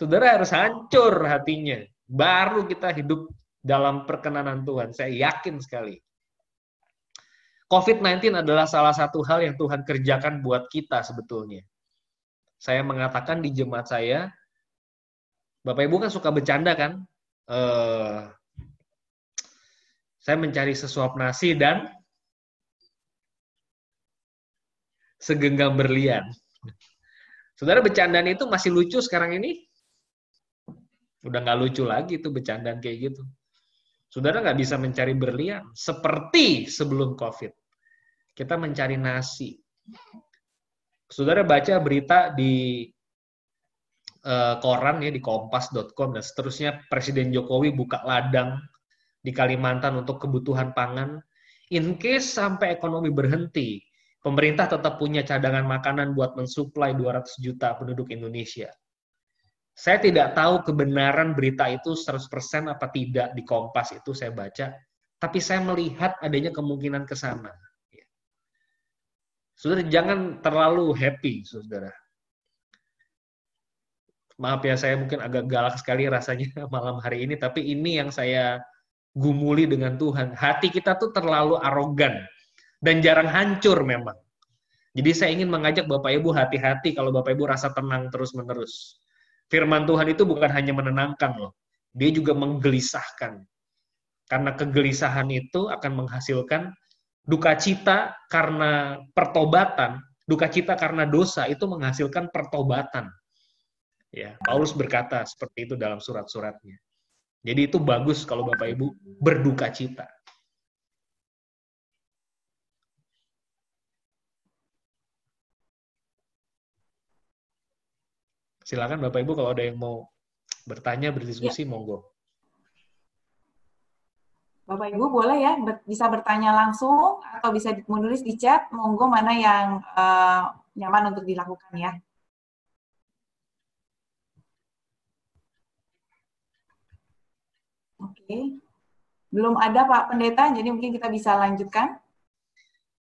Saudara harus hancur hatinya. Baru kita hidup dalam perkenanan Tuhan. Saya yakin sekali. COVID-19 adalah salah satu hal yang Tuhan kerjakan buat kita sebetulnya. Saya mengatakan di jemaat saya, Bapak Ibu kan suka bercanda kan? Saya mencari sesuap nasi dan segenggam berlian. Saudara, bercandaan itu masih lucu sekarang ini? Udah nggak lucu lagi tuh bercandaan kayak gitu. Saudara nggak bisa mencari berlian seperti sebelum COVID. Kita mencari nasi. Saudara baca berita di koran ya, di kompas.com dan seterusnya, Presiden Jokowi buka ladang di Kalimantan untuk kebutuhan pangan. In case sampai ekonomi berhenti, pemerintah tetap punya cadangan makanan buat mensuplai 200 juta penduduk Indonesia. Saya tidak tahu kebenaran berita itu 100% apa tidak di Kompas itu saya baca, tapi saya melihat adanya kemungkinan ke sana. Saudara, jangan terlalu happy, saudara. Maaf ya, saya mungkin agak galak sekali rasanya malam hari ini, tapi ini yang saya gumuli dengan Tuhan. Hati kita tuh terlalu arogan dan jarang hancur memang. Jadi saya ingin mengajak Bapak Ibu hati-hati kalau Bapak Ibu rasa tenang terus-menerus. Firman Tuhan itu bukan hanya menenangkan loh, dia juga menggelisahkan. Karena kegelisahan itu akan menghasilkan duka cita karena pertobatan, duka cita karena dosa itu menghasilkan pertobatan. Ya, Paulus berkata seperti itu dalam surat-suratnya. Jadi itu bagus kalau Bapak Ibu berduka cita. Silakan Bapak Ibu kalau ada yang mau bertanya, berdiskusi, ya. monggo. Bapak Ibu boleh ya bisa bertanya langsung atau bisa menulis di chat, monggo mana yang nyaman untuk dilakukan ya. Oke, belum ada Pak Pendeta, jadi mungkin kita bisa lanjutkan.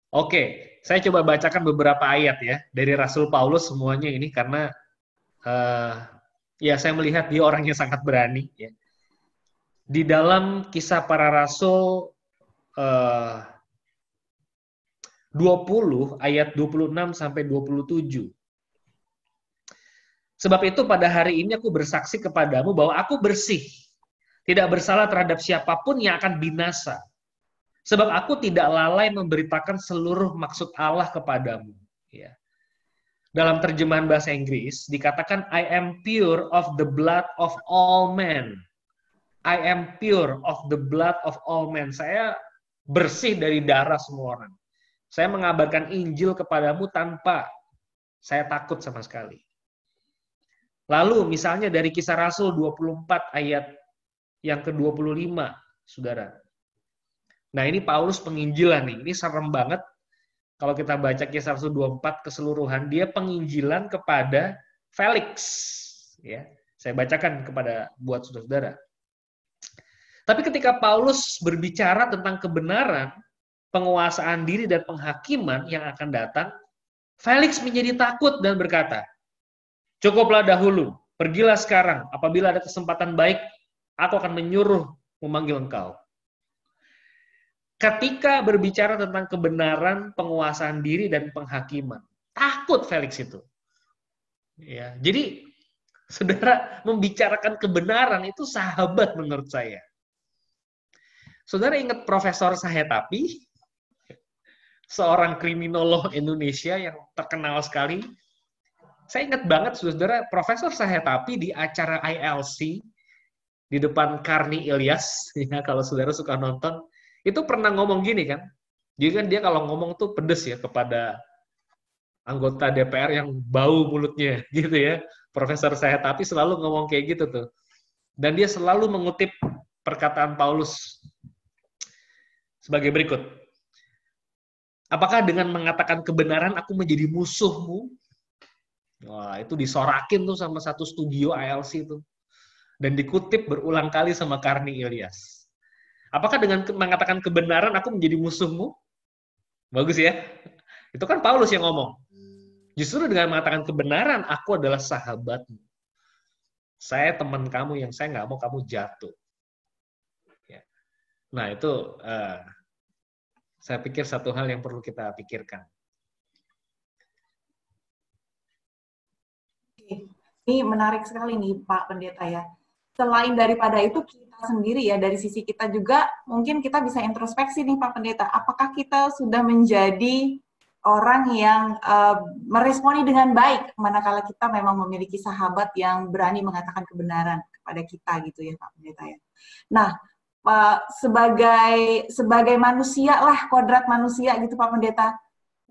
Oke, saya coba bacakan beberapa ayat ya dari Rasul Paulus semuanya ini karena uh, ya saya melihat dia orangnya sangat berani ya. Di dalam Kisah Para Rasul 20 ayat 26 sampai 27. Sebab itu pada hari ini aku bersaksi kepadamu bahwa aku bersih, tidak bersalah terhadap siapapun yang akan binasa. Sebab aku tidak lalai memberitakan seluruh maksud Allah kepadamu. Ya. Dalam terjemahan bahasa Inggris dikatakan I am pure of the blood of all men. I am pure of the blood of all men. Saya bersih dari darah semua orang. Saya mengabarkan Injil kepadamu tanpa saya takut sama sekali. Lalu misalnya dari Kisah Rasul 24 ayat yang ke-25, Saudara. Nah, ini Paulus penginjilan nih. Ini serem banget. Kalau kita baca Kisah Rasul 24 keseluruhan, dia penginjilan kepada Felix. Ya, saya bacakan buat saudara-saudara. Tapi ketika Paulus berbicara tentang kebenaran, penguasaan diri dan penghakiman yang akan datang, Felix menjadi takut dan berkata, cukuplah dahulu, pergilah sekarang. Apabila ada kesempatan baik, aku akan menyuruh memanggil engkau. Ketika berbicara tentang kebenaran, penguasaan diri, dan penghakiman, takut Felix itu. Ya, jadi, saudara membicarakan kebenaran itu sahabat menurut saya. Saudara ingat Profesor Sahetapi, seorang kriminolog Indonesia yang terkenal sekali. Saya ingat banget, saudara, Profesor Sahetapi di acara ILC di depan Karni Ilyas, ya, kalau saudara suka nonton, itu pernah ngomong gini kan. Jadi kan dia kalau ngomong tuh pedes ya kepada anggota DPR yang bau mulutnya, gitu ya. Profesor Sahetapi selalu ngomong kayak gitu tuh. Dan dia selalu mengutip perkataan Paulus sebagai berikut. Apakah dengan mengatakan kebenaran aku menjadi musuhmu? Wah, itu disorakin tuh sama satu studio ILC tuh. Dan dikutip berulang kali sama Karni Ilyas. Apakah dengan mengatakan kebenaran aku menjadi musuhmu? Bagus ya. Itu kan Paulus yang ngomong. Justru dengan mengatakan kebenaran, aku adalah sahabatmu. Saya teman kamu yang saya nggak mau kamu jatuh. Ya. Nah, itu saya pikir satu hal yang perlu kita pikirkan. Ini menarik sekali nih Pak Pendeta ya. Selain daripada itu kita sendiri ya, dari sisi kita juga mungkin kita bisa introspeksi nih Pak Pendeta. Apakah kita sudah menjadi orang yang meresponi dengan baik manakala kita memang memiliki sahabat yang berani mengatakan kebenaran kepada kita gitu ya Pak Pendeta ya. Nah, sebagai manusia lah, kodrat manusia gitu Pak Pendeta,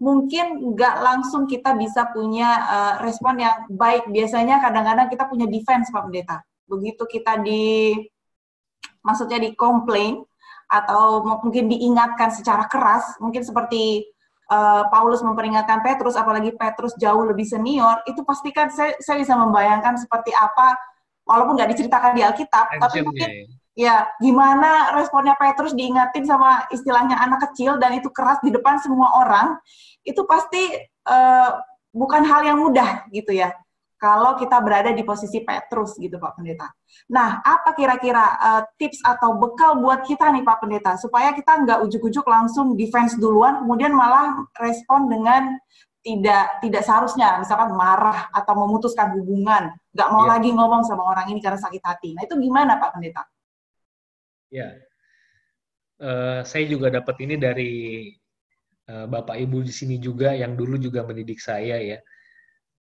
mungkin nggak langsung kita bisa punya respon yang baik. Biasanya kadang-kadang kita punya defense, Pak Pendeta. Begitu kita maksudnya dikomplain, atau mungkin diingatkan secara keras, mungkin seperti Paulus memperingatkan Petrus, apalagi Petrus jauh lebih senior, itu pastikan saya bisa membayangkan seperti apa, walaupun nggak diceritakan di Alkitab, tapi mungkin ya, gimana responnya Petrus diingatin sama istilahnya anak kecil dan itu keras di depan semua orang, itu pasti bukan hal yang mudah gitu ya. Kalau kita berada di posisi Petrus gitu Pak Pendeta. Nah, apa kira-kira tips atau bekal buat kita nih Pak Pendeta, supaya kita nggak ujuk-ujuk langsung defense duluan, kemudian malah respon dengan tidak seharusnya, misalkan marah atau memutuskan hubungan, nggak mau lagi ngomong sama orang ini karena sakit hati. Nah, itu gimana Pak Pendeta? Ya, saya juga dapat ini dari Bapak Ibu di sini juga yang dulu juga mendidik saya ya,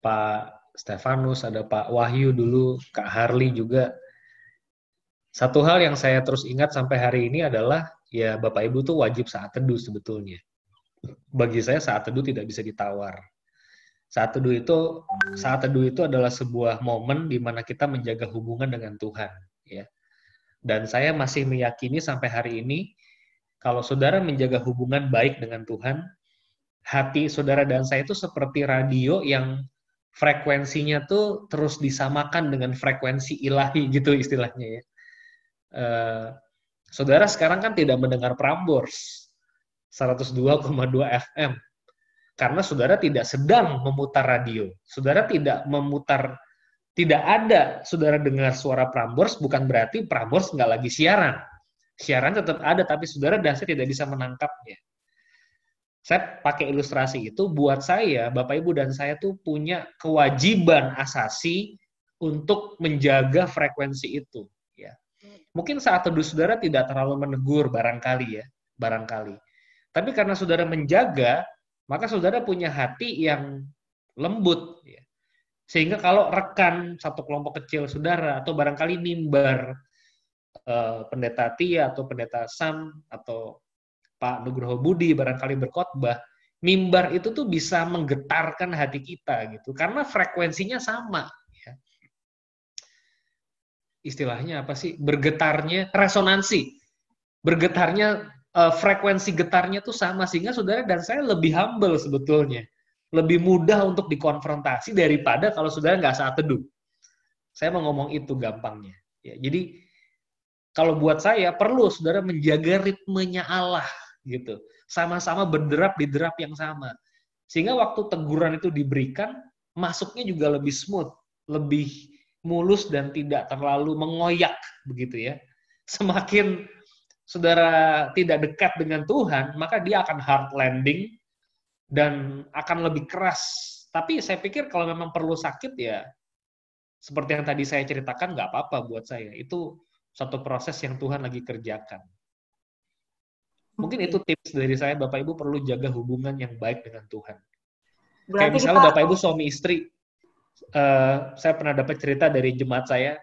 Pak Stefanus, ada Pak Wahyu dulu, Kak Harli juga. Satu hal yang saya terus ingat sampai hari ini adalah ya Bapak Ibu tuh wajib saat teduh sebetulnya. Bagi saya saat teduh tidak bisa ditawar. Saat teduh itu adalah sebuah momen di mana kita menjaga hubungan dengan Tuhan. Ya. Dan saya masih meyakini sampai hari ini, kalau saudara menjaga hubungan baik dengan Tuhan, hati saudara dan saya itu seperti radio yang frekuensinya tuh terus disamakan dengan frekuensi ilahi gitu istilahnya ya. Saudara sekarang kan tidak mendengar Prambors 102,2 FM karena saudara tidak sedang memutar radio. Saudara tidak memutar, tidak ada saudara dengar suara Prambors, bukan berarti Prambors nggak lagi siaran. Siaran tetap ada, tapi saudara dan saya tidak bisa menangkapnya. Saya pakai ilustrasi itu, buat saya, Bapak Ibu dan saya tuh punya kewajiban asasi untuk menjaga frekuensi itu. Ya. Mungkin saat teduh saudara tidak terlalu menegur barangkali ya, barangkali. Tapi karena saudara menjaga, maka saudara punya hati yang lembut. Ya. Sehingga kalau rekan satu kelompok kecil saudara, atau barangkali mimbar pendeta Tia atau pendeta Sam atau Pak Nugroho Budi barangkali berkhotbah, mimbar itu tuh bisa menggetarkan hati kita gitu, karena frekuensinya sama. Ya. Istilahnya apa sih? Bergetarnya, resonansi. Bergetarnya, frekuensi getarnya tuh sama, sehingga saudara dan saya lebih humble sebetulnya. Lebih mudah untuk dikonfrontasi daripada kalau saudara nggak saat teduh. Saya mau ngomong itu gampangnya. Ya, jadi kalau buat saya perlu saudara menjaga ritmenya Allah gitu. Sama-sama berderap di derap yang sama. Sehingga waktu teguran itu diberikan, masuknya juga lebih smooth, lebih mulus dan tidak terlalu mengoyak begitu ya. Semakin saudara tidak dekat dengan Tuhan, maka dia akan hard landing dan akan lebih keras. Tapi saya pikir kalau memang perlu sakit ya, seperti yang tadi saya ceritakan, nggak apa-apa buat saya. Itu satu proses yang Tuhan lagi kerjakan. Mungkin itu tips dari saya, Bapak Ibu perlu jaga hubungan yang baik dengan Tuhan. Berarti kayak misalnya Bapak Ibu suami istri, saya pernah dapat cerita dari jemaat saya,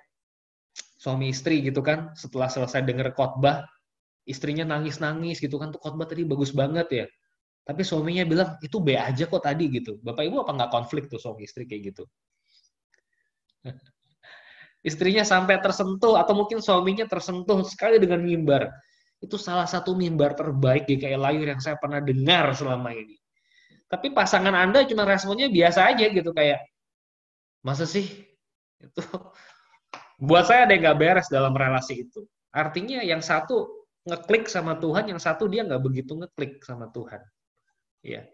suami istri gitu kan, setelah selesai dengar khotbah, istrinya nangis-nangis gitu kan, tuh khotbah tadi bagus banget ya. Tapi suaminya bilang, itu B aja kok tadi gitu. Bapak Ibu apa nggak konflik tuh suami istri kayak gitu? Istrinya sampai tersentuh, atau mungkin suaminya tersentuh sekali dengan mimbar. Itu salah satu mimbar terbaik GKI Layur yang saya pernah dengar selama ini. Tapi pasangan Anda cuma responnya biasa aja gitu, kayak, masa sih? Itu buat saya ada yang nggak beres dalam relasi itu. Artinya yang satu ngeklik sama Tuhan, yang satu dia nggak begitu ngeklik sama Tuhan. Ya.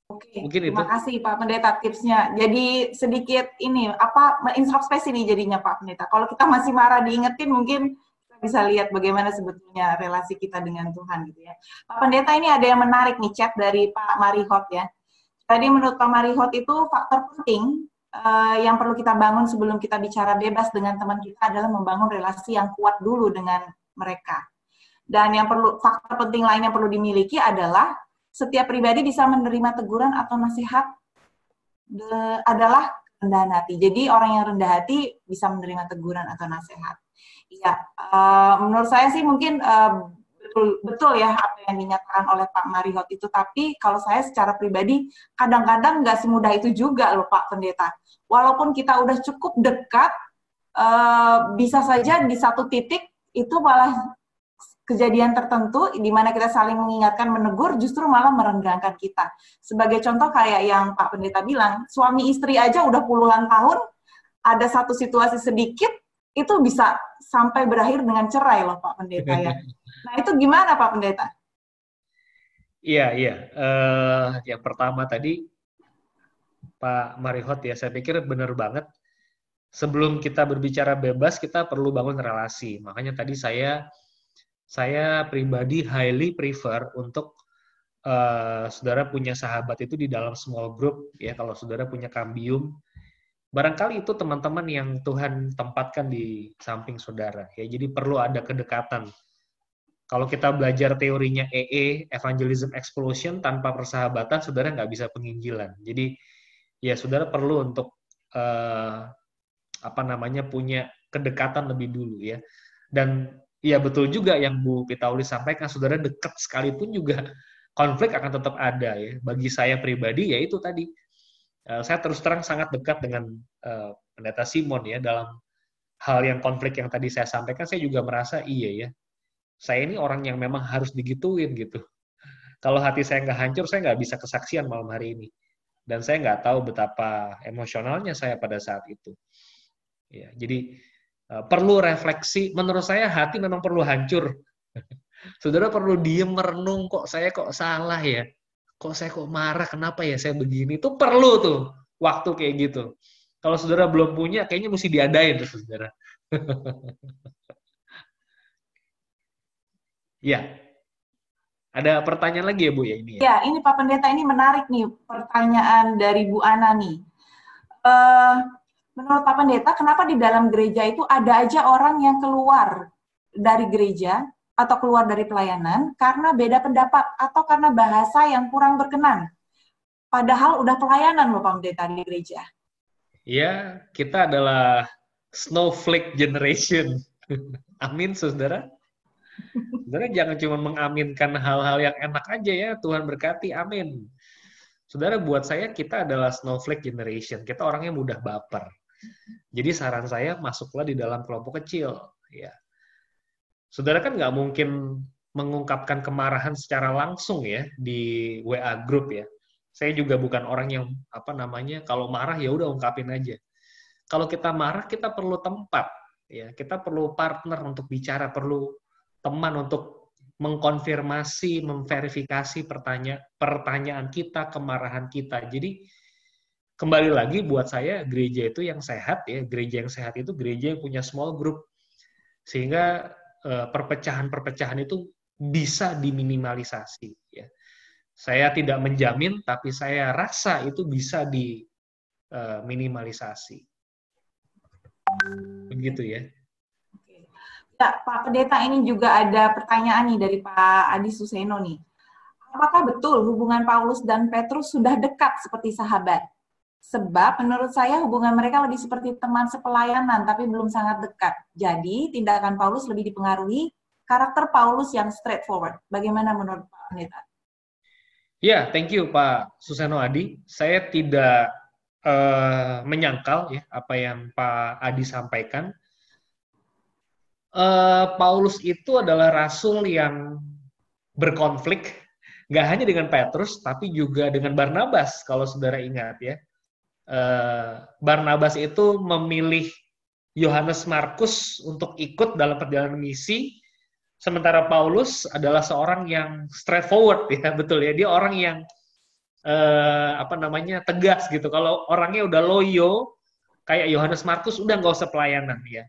Oke, Mungkin terima itu. kasih Pak Pendeta tipsnya. Jadi sedikit ini apa introspeksi nih jadinya Pak Pendeta. Kalau kita masih marah diingetin mungkin kita bisa lihat bagaimana sebetulnya relasi kita dengan Tuhan gitu ya. Pak Pendeta, ini ada yang menarik nih chat dari Pak Marihot ya. Tadi menurut Pak Marihot itu faktor penting yang perlu kita bangun sebelum kita bicara bebas dengan teman kita adalah membangun relasi yang kuat dulu dengan mereka. Dan yang perlu, faktor penting lain yang perlu dimiliki adalah setiap pribadi bisa menerima teguran atau nasihat adalah rendahan hati. Jadi orang yang rendah hati bisa menerima teguran atau nasihat. Iya, menurut saya sih mungkin betul ya apa yang dinyatakan oleh Pak Marihot itu. Tapi kalau saya secara pribadi kadang-kadang nggak semudah itu juga loh Pak Pendeta. Walaupun kita udah cukup dekat, bisa saja di satu titik itu malah kejadian tertentu di mana kita saling mengingatkan, menegur, justru malah merenggangkan kita. Sebagai contoh kayak yang Pak Pendeta bilang, suami istri aja udah puluhan tahun, ada satu situasi sedikit, itu bisa sampai berakhir dengan cerai loh Pak Pendeta ya. Nah itu gimana Pak Pendeta? Iya, iya. Yang pertama tadi, Pak Marihot ya, saya pikir benar banget. Sebelum kita berbicara bebas, kita perlu bangun relasi. Makanya tadi saya pribadi highly prefer untuk saudara punya sahabat itu di dalam small group ya. Kalau saudara punya kambium, barangkali itu teman-teman yang Tuhan tempatkan di samping saudara ya. Jadi perlu ada kedekatan. Kalau kita belajar teorinya Evangelism Explosion, tanpa persahabatan saudara nggak bisa penginjilan. Jadi ya saudara perlu untuk punya kedekatan lebih dulu ya. Dan ya betul juga yang Bu Pitauli sampaikan, saudara dekat sekalipun juga konflik akan tetap ada ya. Bagi saya pribadi ya itu tadi, saya terus terang sangat dekat dengan Pendeta Simon ya dalam hal yang konflik yang tadi saya sampaikan, saya juga merasa iya ya, saya ini orang yang memang harus digituin gitu. Kalau hati saya nggak hancur, saya nggak bisa kesaksian malam hari ini. Dan saya nggak tahu betapa emosionalnya saya pada saat itu. Ya, jadi perlu refleksi. Menurut saya hati memang perlu hancur. Saudara perlu diem merenung, kok saya kok salah ya? Kok saya kok marah? Kenapa ya saya begini? Itu perlu tuh waktu kayak gitu. Kalau saudara belum punya, kayaknya mesti diadain tuh saudara. Ya, ada pertanyaan lagi ya Bu ya ini ya? Ya, ini Pak Pendeta, ini menarik nih pertanyaan dari Bu Ana nih. Eh, Menurut Pak Pendeta, kenapa di dalam gereja itu ada aja orang yang keluar dari gereja atau keluar dari pelayanan karena beda pendapat atau karena bahasa yang kurang berkenan? Padahal udah pelayanan loh Pak Pendeta di gereja. Ya, kita adalah snowflake generation. Amin, saudara. Saudara jangan cuma mengaminkan hal-hal yang enak aja ya, Tuhan berkati, amin. Saudara, buat saya kita adalah snowflake generation. Kita orangnya mudah baper. Jadi saran saya masuklah di dalam kelompok kecil. Ya, saudara kan nggak mungkin mengungkapkan kemarahan secara langsung ya di WA group ya. Saya juga bukan orang yang apa namanya kalau marah ya udah ungkapin aja. Kalau kita marah kita perlu tempat ya, kita perlu partner untuk bicara, perlu teman untuk mengkonfirmasi, memverifikasi pertanyaan kita, kemarahan kita. Jadi kembali lagi buat saya gereja itu yang sehat ya, gereja yang sehat itu gereja yang punya small group sehingga perpecahan-perpecahan itu bisa diminimalisasi ya. Saya tidak menjamin tapi saya rasa itu bisa diminimalisasi. Begitu ya. Ya, Pak Pendeta, ini juga ada pertanyaan nih dari Pak Adi Suseno nih. Apakah betul hubungan Paulus dan Petrus sudah dekat seperti sahabat? Sebab menurut saya hubungan mereka lebih seperti teman sepelayanan, tapi belum sangat dekat. Jadi tindakan Paulus lebih dipengaruhi karakter Paulus yang straightforward. Bagaimana menurut Pak Pendeta? Ya, thank you Pak Suseno Adi. Saya tidak menyangkal ya apa yang Pak Adi sampaikan. Paulus itu adalah rasul yang berkonflik, nggak hanya dengan Petrus, tapi juga dengan Barnabas, kalau saudara ingat ya. Barnabas itu memilih Yohanes Markus untuk ikut dalam perjalanan misi, sementara Paulus adalah seorang yang straightforward ya, betul ya. Dia orang yang tegas gitu. Kalau orangnya udah loyo, kayak Yohanes Markus, udah nggak usah pelayanan ya.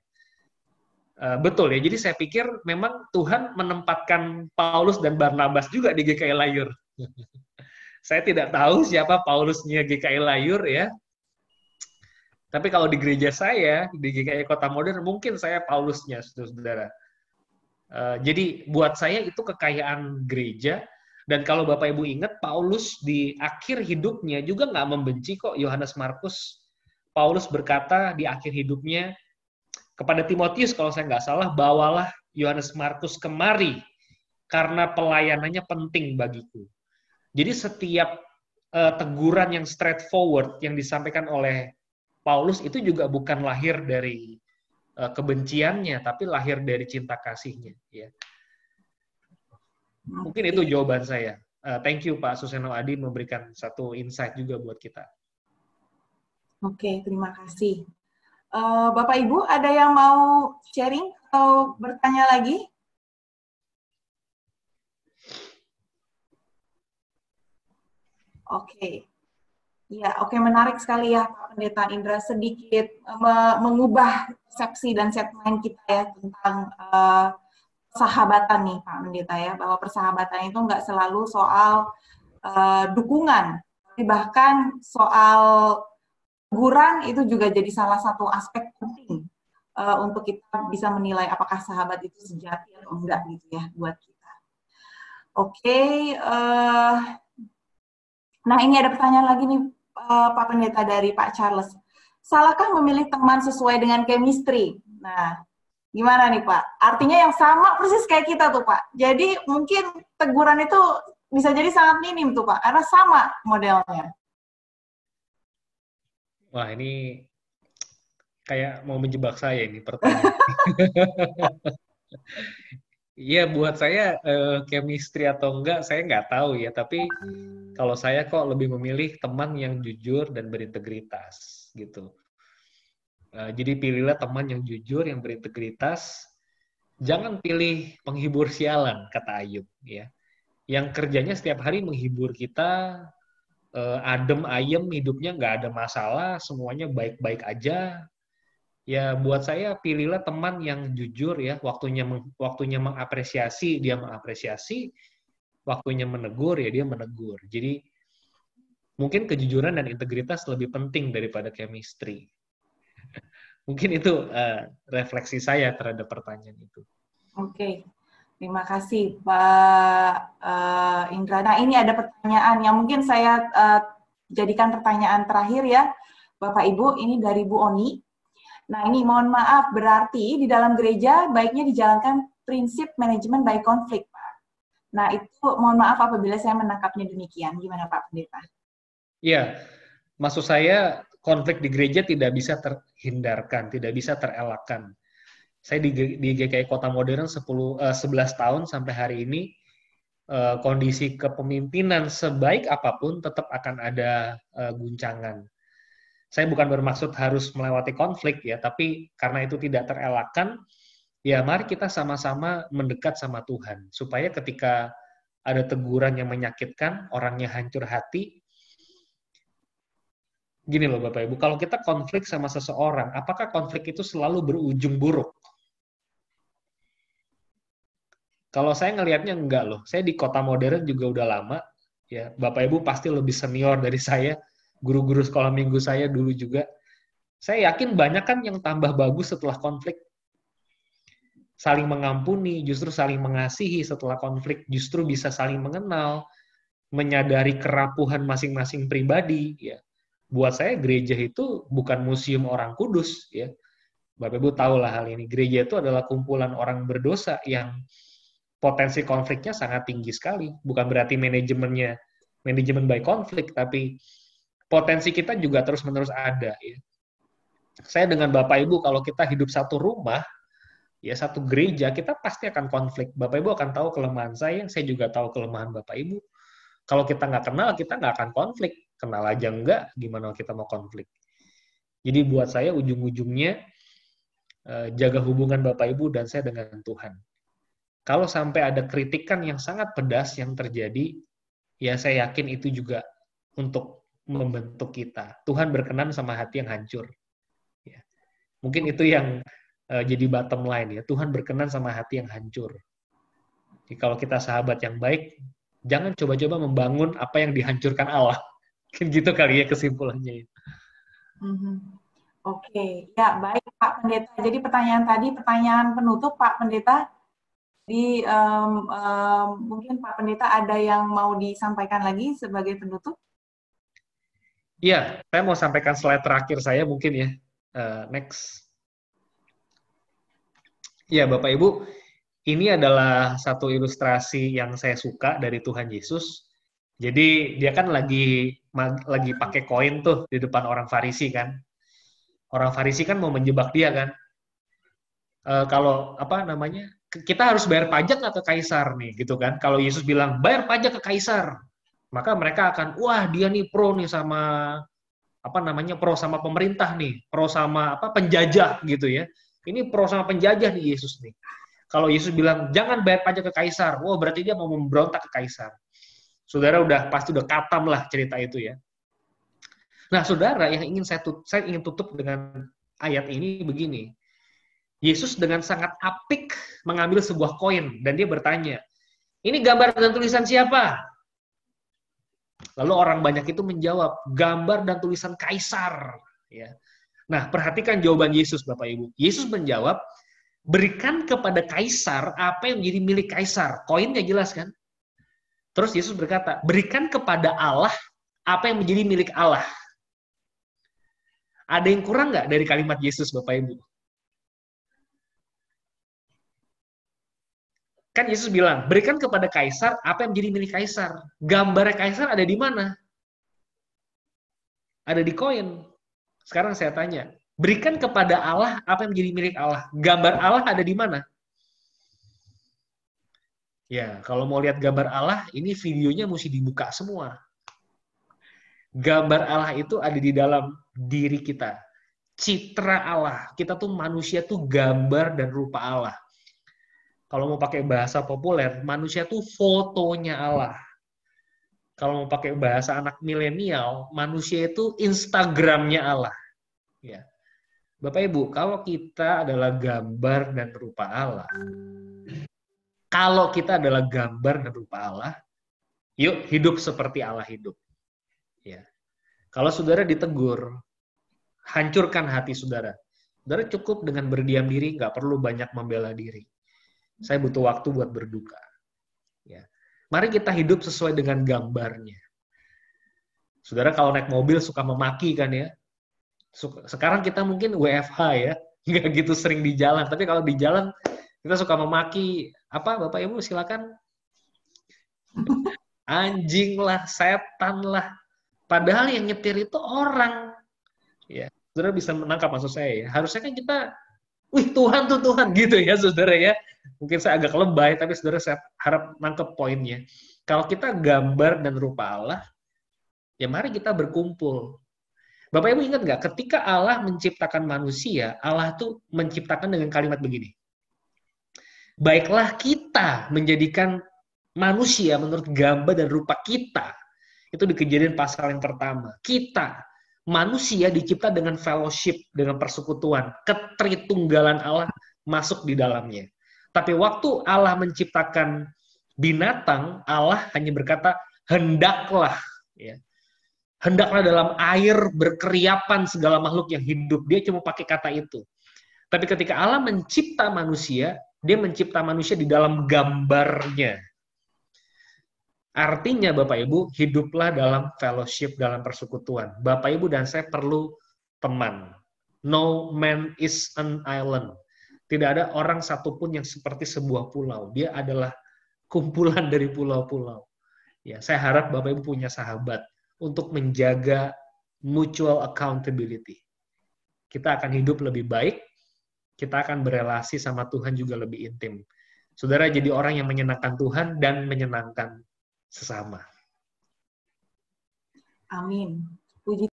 Betul ya, jadi saya pikir memang Tuhan menempatkan Paulus dan Barnabas juga di GKI Layur. Saya tidak tahu siapa Paulusnya GKI Layur ya. Tapi kalau di gereja saya, di GKI Kota Modern, mungkin saya Paulusnya, saudara. Jadi buat saya itu kekayaan gereja. Dan kalau Bapak Ibu ingat, Paulus di akhir hidupnya juga nggak membenci kok Yohanes Markus. Paulus berkata di akhir hidupnya, kepada Timotius kalau saya nggak salah, bawalah Yohanes Markus kemari karena pelayanannya penting bagiku. Jadi setiap teguran yang straightforward yang disampaikan oleh Paulus itu juga bukan lahir dari kebenciannya, tapi lahir dari cinta kasihnya. Ya. Mungkin itu jawaban saya. Thank you Pak Suseno Adi memberikan satu insight juga buat kita. Oke, terima kasih. Bapak Ibu, ada yang mau sharing atau bertanya lagi? Oke. Ya, oke, menarik sekali ya Pak Pendeta Indra, sedikit mengubah persepsi dan segmen kita ya tentang persahabatan nih Pak Pendeta ya, bahwa persahabatan itu nggak selalu soal dukungan, tapi bahkan soal teguran itu juga jadi salah satu aspek penting untuk kita bisa menilai apakah sahabat itu sejati atau enggak gitu ya buat kita. Oke, nah ini ada pertanyaan lagi nih Pak Pendeta dari Pak Charles. Salahkah memilih teman sesuai dengan chemistry? Nah, gimana nih Pak? Artinya yang sama persis kayak kita tuh Pak. Jadi mungkin teguran itu bisa jadi sangat minim tuh Pak, karena sama modelnya. Wah, ini Kayak mau menjebak saya ini pertanyaan. Iya, buat saya chemistry atau enggak, saya nggak tahu ya. Tapi kalau saya kok lebih memilih teman yang jujur dan berintegritas, gitu. Jadi pilihlah teman yang jujur, yang berintegritas. Jangan pilih penghibur sialan, kata Ayub. Ya, yang kerjanya setiap hari menghibur kita, adem ayem, hidupnya nggak ada masalah, semuanya baik-baik aja. Ya, buat saya pilihlah teman yang jujur ya, waktunya mengapresiasi, dia mengapresiasi, waktunya menegur ya dia menegur. Jadi mungkin kejujuran dan integritas lebih penting daripada chemistry. Mungkin itu refleksi saya terhadap pertanyaan itu. Oke, terima kasih Pak Indra. Nah, ini ada pertanyaan yang mungkin saya jadikan pertanyaan terakhir ya, Bapak Ibu. Ini dari Bu Oni. Nah, ini mohon maaf, berarti di dalam gereja baiknya dijalankan prinsip manajemen by konflik, Pak. Nah, itu mohon maaf apabila saya menangkapnya demikian. Gimana Pak Pendeta? Iya, maksud saya konflik di gereja tidak bisa terhindarkan, tidak bisa terelakkan. Saya di GKI Kota Modern 11 tahun sampai hari ini, kondisi kepemimpinan sebaik apapun tetap akan ada guncangan. Saya bukan bermaksud harus melewati konflik ya, tapi karena itu tidak terelakkan, ya mari kita sama-sama mendekat sama Tuhan, supaya ketika ada teguran yang menyakitkan, orangnya hancur hati. Gini loh Bapak Ibu, kalau kita konflik sama seseorang, apakah konflik itu selalu berujung buruk? Kalau saya ngelihatnya enggak loh. Saya di Kota Modern juga udah lama, ya Bapak Ibu pasti lebih senior dari saya, guru-guru sekolah minggu saya dulu juga. Saya yakin banyak kan yang tambah bagus setelah konflik. Saling mengampuni, justru saling mengasihi setelah konflik, justru bisa saling mengenal, menyadari kerapuhan masing-masing pribadi. Ya, buat saya gereja itu bukan museum orang kudus. Ya, Bapak Ibu tahu lah hal ini. Gereja itu adalah kumpulan orang berdosa yang potensi konfliknya sangat tinggi sekali. Bukan berarti manajemen by konflik, tapi potensi kita juga terus-menerus ada. Ya. Saya dengan Bapak Ibu, kalau kita hidup satu rumah, ya satu gereja, kita pasti akan konflik. Bapak Ibu akan tahu kelemahan saya juga tahu kelemahan Bapak Ibu. Kalau kita nggak kenal, kita nggak akan konflik. Kenal aja nggak, gimana kita mau konflik. Jadi buat saya ujung-ujungnya, jaga hubungan Bapak Ibu dan saya dengan Tuhan. Kalau sampai ada kritikan yang sangat pedas yang terjadi, ya saya yakin itu juga untuk membentuk kita. Tuhan berkenan sama hati yang hancur. Ya. Mungkin itu yang jadi bottom line ya. Tuhan berkenan sama hati yang hancur. Jadi kalau kita sahabat yang baik, jangan coba-coba membangun apa yang dihancurkan Allah. Kan gitu kali ya kesimpulannya. Oke, ya baik Pak Pendeta. Jadi pertanyaan penutup Pak Pendeta. Mungkin Pak Pendeta ada yang mau disampaikan lagi sebagai penutup? Iya, saya mau sampaikan slide terakhir saya mungkin ya. Next. Ya, Bapak Ibu, ini adalah satu ilustrasi yang saya suka dari Tuhan Yesus. Jadi dia kan lagi pakai koin tuh di depan orang Farisi kan. Orang Farisi kan mau menjebak dia kan. Kalau apa namanya? Kita harus bayar pajak nggak ke kaisar nih gitu kan. Kalau Yesus bilang bayar pajak ke kaisar, maka mereka akan wah dia nih pro nih sama apa namanya pro sama pemerintah nih, pro sama apa penjajah gitu ya. Ini pro sama penjajah nih Yesus nih. Kalau Yesus bilang jangan bayar pajak ke kaisar, wah berarti dia mau memberontak ke kaisar. Saudara pasti udah katam lah cerita itu ya. Nah, saudara yang ingin saya ingin tutup dengan ayat ini begini. Yesus dengan sangat apik mengambil sebuah koin dan dia bertanya, ini gambar dan tulisan siapa? Lalu orang banyak itu menjawab, gambar dan tulisan kaisar. Ya. Nah, perhatikan jawaban Yesus, Bapak Ibu. Yesus menjawab, berikan kepada kaisar apa yang menjadi milik kaisar. Koinnya jelas kan? Terus Yesus berkata, berikan kepada Allah apa yang menjadi milik Allah. Ada yang kurang nggak dari kalimat Yesus, Bapak Ibu? Kan Yesus bilang, berikan kepada kaisar apa yang menjadi milik kaisar. Gambar kaisar ada di mana? Ada di koin. Sekarang saya tanya, Berikan kepada Allah apa yang menjadi milik Allah. Gambar Allah ada di mana? Ya, kalau mau lihat gambar Allah, ini videonya mesti dibuka semua. Gambar Allah itu ada di dalam diri kita. Citra Allah. Kita tuh manusia tuh gambar dan rupa Allah. Kalau mau pakai bahasa populer, manusia tuh fotonya Allah. Kalau mau pakai bahasa anak milenial, manusia itu Instagramnya Allah. Ya. Bapak Ibu, kalau kita adalah gambar dan rupa Allah, kalau kita adalah gambar dan rupa Allah, yuk hidup seperti Allah hidup. Ya. Kalau saudara ditegur, hancurkan hati saudara. Saudara cukup dengan berdiam diri, nggak perlu banyak membela diri. Saya butuh waktu buat berduka. Ya. Mari kita hidup sesuai dengan gambarnya. Saudara kalau naik mobil suka memaki kan ya. Sekarang kita mungkin WFH ya, nggak gitu sering di jalan. Tapi kalau di jalan kita suka memaki, apa Bapak Ibu silakan. Anjing lah, setan lah. Padahal yang nyetir itu orang. Ya, saudara bisa menangkap maksud saya ya. Harusnya kan kita, wih Tuhan tuh Tuhan gitu ya saudara ya. Mungkin saya agak lebay, tapi saudara saya harap nangkep poinnya. Kalau kita gambar dan rupa Allah, ya mari kita berkumpul. Bapak Ibu ingat nggak, ketika Allah menciptakan manusia, Allah tuh menciptakan dengan kalimat begini. Baiklah kita menjadikan manusia menurut gambar dan rupa kita. Itu di Kejadian pasal yang pertama. Kita, manusia dicipta dengan fellowship, dengan persekutuan. Ketritunggalan Allah masuk di dalamnya. Tapi waktu Allah menciptakan binatang, Allah hanya berkata, hendaklah. Ya. Hendaklah dalam air berkeriapan segala makhluk yang hidup. Dia cuma pakai kata itu. Tapi ketika Allah mencipta manusia, dia mencipta manusia di dalam gambarnya. Artinya Bapak Ibu, hiduplah dalam fellowship, dalam persekutuan. Bapak Ibu dan saya perlu teman. No man is an island. Tidak ada orang satupun yang seperti sebuah pulau. Dia adalah kumpulan dari pulau-pulau. Ya, saya harap Bapak Ibu punya sahabat untuk menjaga mutual accountability. Kita akan hidup lebih baik, kita akan berelasi sama Tuhan juga lebih intim. Saudara jadi orang yang menyenangkan Tuhan dan menyenangkan sesama. Amin. Puji